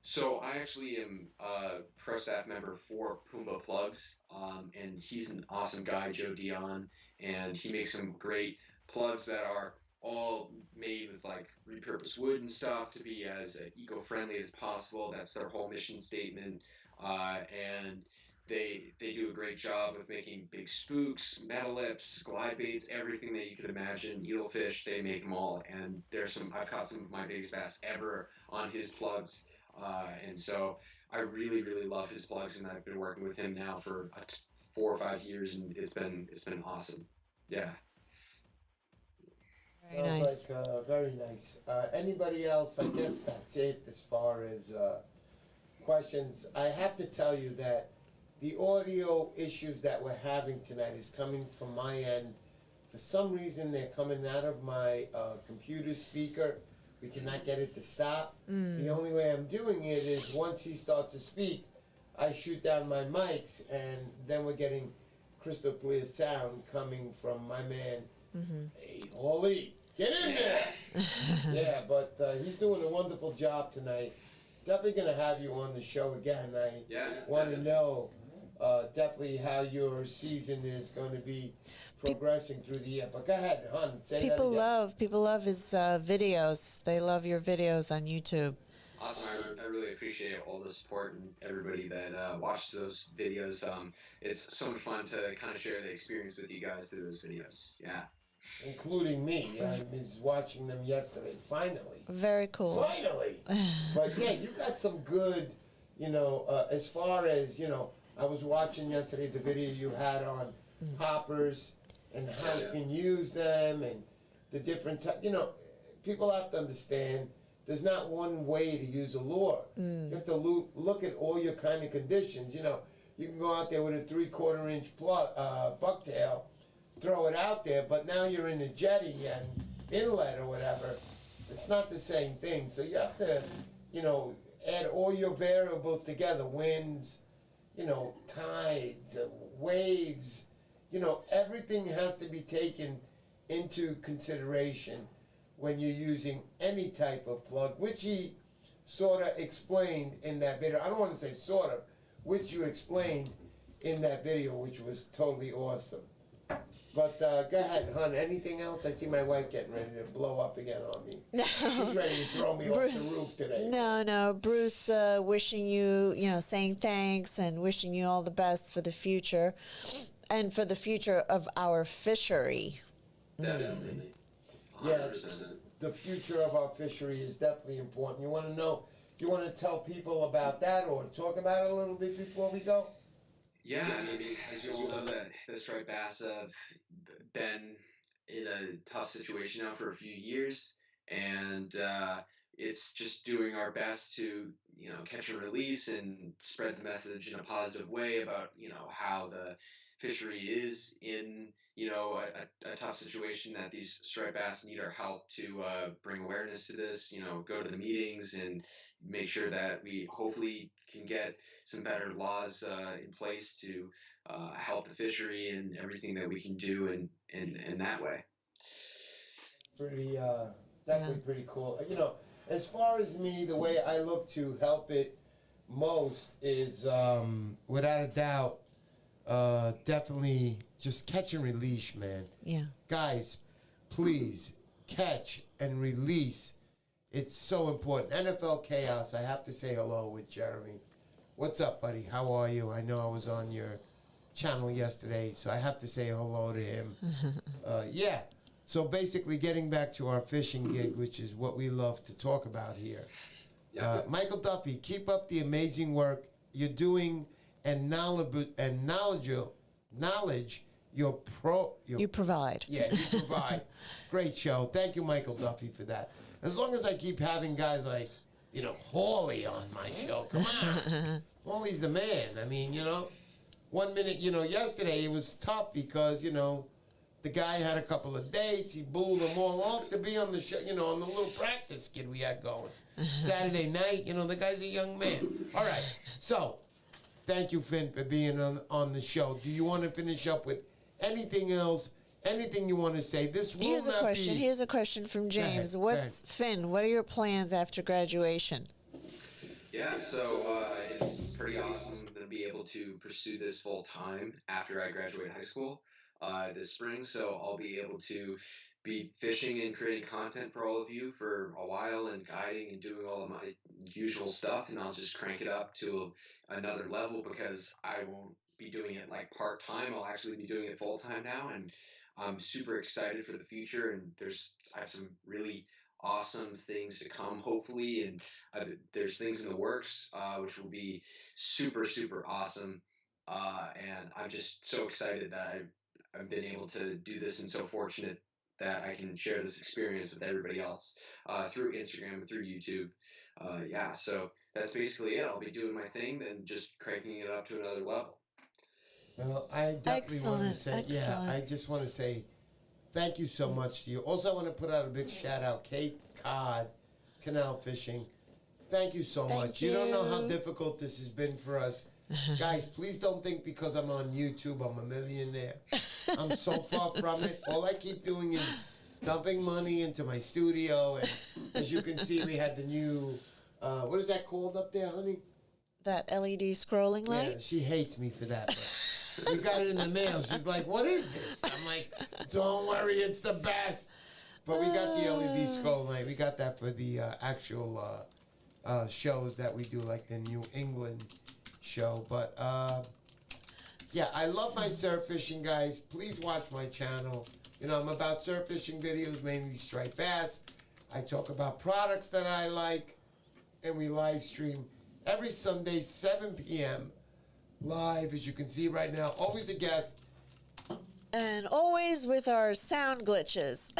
So I actually am a pro staff member for Pumbaa Plugs, and he's an awesome guy, Joe Dion, and he makes some great plugs that are all made with like repurposed wood and stuff to be as eco-friendly as possible. That's their whole mission statement, and they do a great job of making big spooks, metal lips, glide baits, everything that you could imagine, needlefish. They make them all, and I've caught some of my biggest bass ever on his plugs. And so I really, really love his plugs, and I've been working with him now for 4 or 5 years, and it's been awesome. Yeah. Very nice. Like, very nice. Anybody else? I guess that's it as far as questions. I have to tell you that the audio issues that we're having tonight is coming from my end. For some reason, they're coming out of my computer speaker. We cannot get it to stop. The only way I'm doing it is once he starts to speak, I shoot down my mics, and then we're getting crystal clear sound coming from my man, Hey, Hawley. Get in there! Yeah, but he's doing a wonderful job tonight. Definitely going to have you on the show again. I want to know definitely how your season is going to be progressing through the year. But go ahead, hon. Say People that love his videos. They love your videos on YouTube. Awesome. I really appreciate all the support and everybody that watches those videos. It's so much fun to kind of share the experience with you guys through those videos. Yeah. Including me. I was watching them yesterday. Finally. Very cool. Finally. But yeah, you got some good, as far as, I was watching yesterday the video you had on poppers and how you can use them and the different people have to understand there's not one way to use a lure. You have to look at all your kind of conditions. You can go out there with a 3/4 inch bucktail, throw it out there, but now you're in a jetty and inlet or whatever. It's not the same thing. So you have to, add all your variables together, winds, tides, waves, everything has to be taken into consideration when you're using any type of plug, which he sort of explained in that video. I don't want to say sort of, which you explained in that video, which was totally awesome. But go ahead, hon. Anything else? I see my wife getting ready to blow up again on me. No. She's ready to throw me off the roof today. No. Bruce wishing you, saying thanks and wishing you all the best for the future and for the future of our fishery. Definitely. 100%. Yeah, the future of our fishery is definitely important. You want to tell people about that or talk about it a little bit before we go? Yeah, I mean, as you all know, that the striped bass have been in a tough situation now for a few years, and it's just doing our best to, catch and release and spread the message in a positive way about, how the fishery is in, a tough situation, that these striped bass need our help to bring awareness to this, go to the meetings and make sure that we hopefully can get some better laws in place to help the fishery and everything that we can do in that way. Pretty, definitely pretty cool. As far as me, the way I look to help it most is, without a doubt, definitely just catch and release, man. Yeah. Guys, please catch and release. It's so important. NFL Chaos, I have to say hello with Jeremy. What's up, buddy? How are you? I know I was on your channel yesterday, so I have to say hello to him. Yeah. So basically getting back to our fishing gig, which is what we love to talk about here. Michael Duffy, keep up the amazing work you're doing, and knowledge You provide. Yeah, you provide. Great show. Thank you, Michael Duffy, for that. As long as I keep having guys like, Hawley on my show. Come on. Hawley's the man. I mean, 1 minute, yesterday it was tough because, the guy had a couple of dates. He blew them all off to be on the show, on the little practice skit we had going. Saturday night, the guy's a young man. All right. So, thank you, Finn, for being on the show. Do you want to finish up with anything else? Anything you want to say? This will Here's a question. Here's a question from James. Finn, what are your plans after graduation? Yeah, so it's pretty awesome to be able to pursue this full time after I graduate high school this spring. So I'll be able to be fishing and creating content for all of you for a while and guiding and doing all of my usual stuff. And I'll just crank it up to another level because I won't be doing it like part-time. I'll actually be doing it full-time now. And I'm super excited for the future. And I have some really awesome things to come, hopefully. And there's things in the works, which will be super, super awesome. And I'm just so excited that I've been able to do this and so fortunate that I can share this experience with everybody else through Instagram and through YouTube. So that's basically it. I'll be doing my thing and just cranking it up to another level. Well, I definitely want to say, I just want to say thank you so much to you. Also, I want to put out a big shout out, Cape Cod Canal Fishing. Thank you so much. You don't know how difficult this has been for us. Guys, please don't think because I'm on YouTube I'm a millionaire. I'm so far from it. All I keep doing is dumping money into my studio. And as you can see, we had the new, what is that called up there, honey? That LED scrolling light? Yeah, she hates me for that. But we got it in the mail. She's like, what is this? I'm like, don't worry, it's the best. But we got the LED scroll light. We got that for the actual shows that we do, like the New England show. But yeah, I love my surf fishing, guys. Please watch my channel. I'm about surf fishing videos, mainly striped bass. I talk about products that I like, and we live stream every Sunday, 7 p.m. live, as you can see right now. Always a guest. And always with our sound glitches.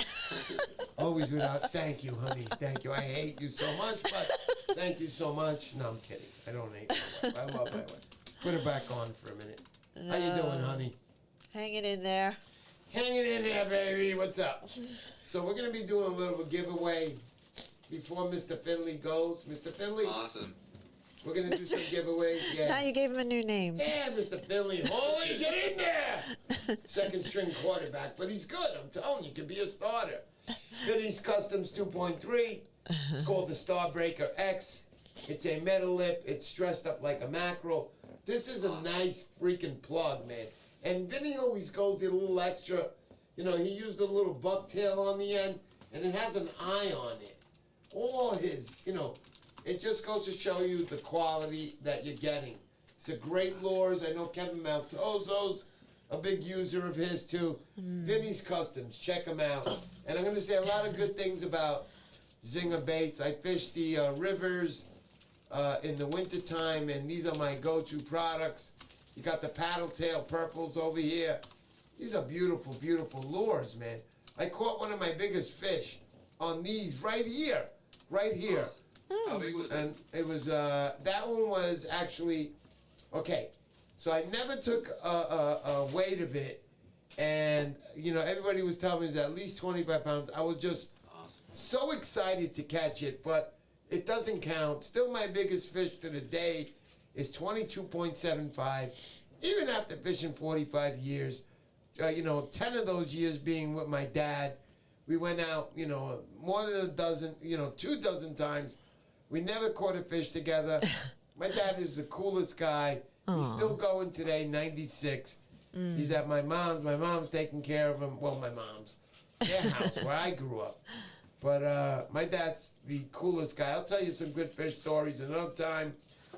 Always without. Thank you, honey. Thank you. I hate you so much, but thank you so much. No, I'm kidding. I don't hate my wife. I love my wife. Put her back on for a minute. How you doing, honey? Hanging in there. Hanging in there, baby. What's up? So we're going to be doing a little giveaway before Mr. Finley goes. Mr. Finley? Awesome. We're going to do some giveaways. Yeah. Now you gave him a new name. Yeah, Mr. Finley. Holy, get in there! Second string quarterback, but he's good. I'm telling you, he could be a starter. Vinny's Customs 2.3. It's called the Starbreaker X. It's a metal lip. It's dressed up like a mackerel. This is a nice freaking plug, man. And Vinny always goes the little extra. He used a little bucktail on the end, and it has an eye on it. All his, it just goes to show you the quality that you're getting. It's a great lures. I know Kevin Maltoso's a big user of his too. Vinny's Customs, check him out. And I'm going to say a lot of good things about Zinger baits. I fish the rivers in the wintertime, and these are my go-to products. You got the paddle tail purples over here. These are beautiful, beautiful lures, man. I caught one of my biggest fish on these right here. Right here. How big was it? And it was, that one was actually, okay, so I never took a weight of it, and, everybody was telling me it was at least 25 pounds. I was just so excited to catch it, but it doesn't count. Still my biggest fish to the day is 22.75, even after fishing 45 years. 10 of those years being with my dad. We went out, more than a dozen, 2 dozen times. We never caught a fish together. My dad is the coolest guy. He's still going today, 96. He's at my mom's. My mom's taking care of him. Well, my mom's. Their house, where I grew up. But my dad's the coolest guy. I'll tell you some good fish stories another time.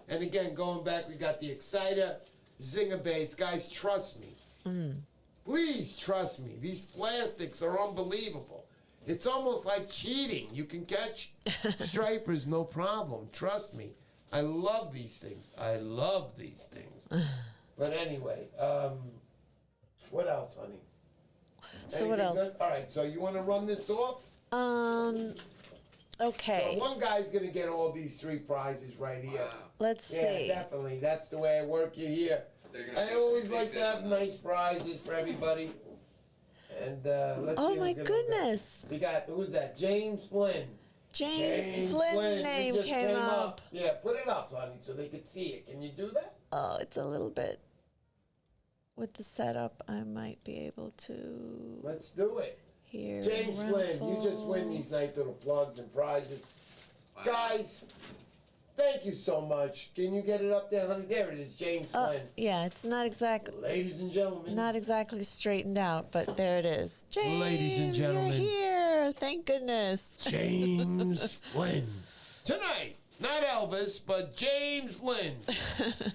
And again, going back, we got the Exciter Zinger baits. Guys, trust me. Please trust me. These plastics are unbelievable. It's almost like cheating. You can catch stripers, no problem. Trust me. I love these things. I love these things. But anyway, What else, honey? So what Anything else? good? All right, so you want to run this off? Okay. So one guy's going to get all these 3 prizes right here. Wow. Let's Yeah, see. definitely. That's the way I work it here. They're gonna I take always some like big to have bets on nice prizes for everybody. And let's Oh see my who's gonna goodness. We got, who's that? James Flynn. James Flynn's Flynn, he name just came up. Yeah, put it up, honey, so they could see it. Can you do that? Oh, it's a little bit. With the setup, I might be able to Let's do it. hear. James Flynn, you just win these nice little plugs and prizes. Wow. Guys, thank you so much. Can you get it up there, honey? There it is, James Flynn. Yeah, it's not exactly Ladies and gentlemen. straightened out, but there it is. James, Ladies and gentlemen. you're here. Thank goodness. James Flynn. Tonight, not Elvis, but James Flynn.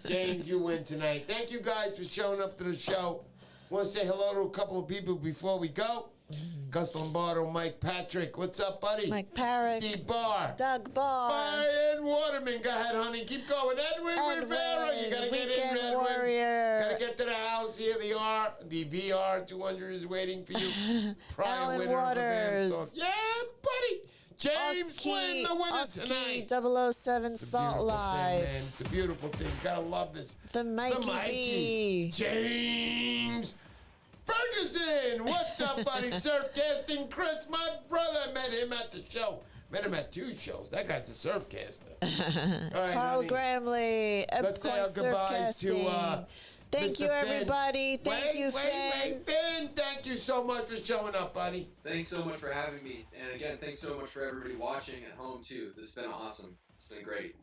James, you win tonight. Thank you guys for showing up to the show. Want to say hello to a couple of people before we go. Gus Lombardo, Mike Patrick. What's up, buddy? Mike Parrick, D. Barr. Doug Barr, Brian Waterman. Go ahead, honey. Keep going. Edwin Rivera. You got to get in, Weekend Edwin. Warrior, Got to get to the house here. The VR 200 is waiting for you. Prior Alan winner of the Van Waters. Storm. Yeah, buddy. James Flynn, the winner tonight. Oski 007 It's a Salt beautiful Live, thing, man. It's a beautiful thing. Gotta love this. the Mikey B. James Ferguson. What's up, buddy? Surfcasting Chris, my brother. I met him at the show. Met him at 2 shows. That guy's a surfcaster. All right, Carl honey. Gramley, Let's say our Epcoin goodbyes to Surfcasting. Thank Mr. you, Finn. everybody. Thank you, Finn. Finn. Thank you so much for showing up, buddy. Thanks so much for having me. And again, thanks so much for everybody watching at home, too. This has been awesome. It's been great.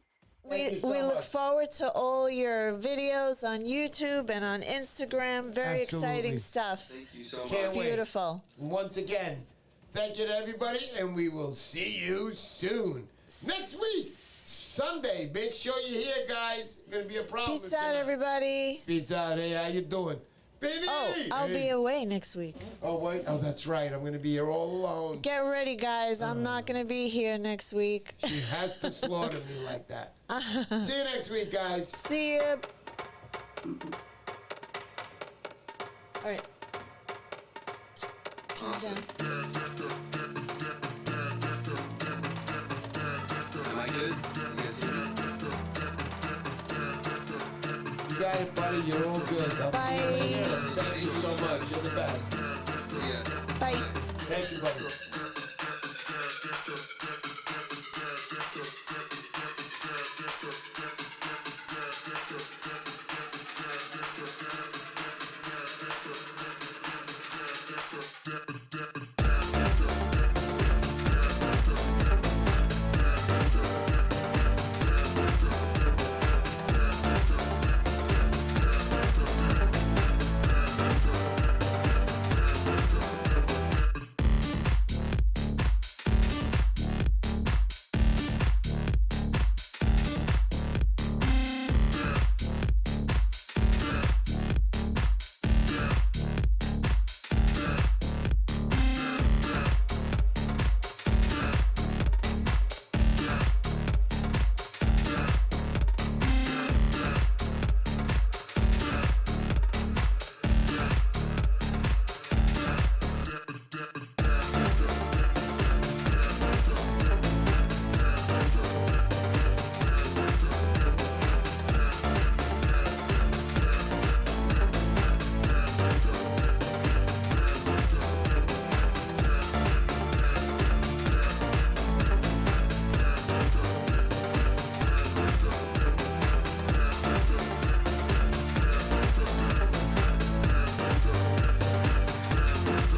Thank you so We look much. forward to all your videos on YouTube and on Instagram. Very Absolutely. exciting stuff. Thank you so much. Can't wait. Beautiful. Once again, thank you to everybody, and we will see you soon. Next week, Sunday. Make sure you're here, guys. Gonna be a problem. Peace out, everybody. Peace out. Hey, how you doing? Vinny! Oh, I'll be away next week. Oh, wait. Oh, that's right. I'm gonna be here all alone. Get ready, guys. I'm not going to be here next week. She has to slaughter me like that. See you next week, guys. See you. All right. Turn it down. Am I good? You guys hear me? You got it, buddy. You're all good. I'll Bye. see you later. Thank you so much. You're the best. Yeah. Bye. Thank you, buddy.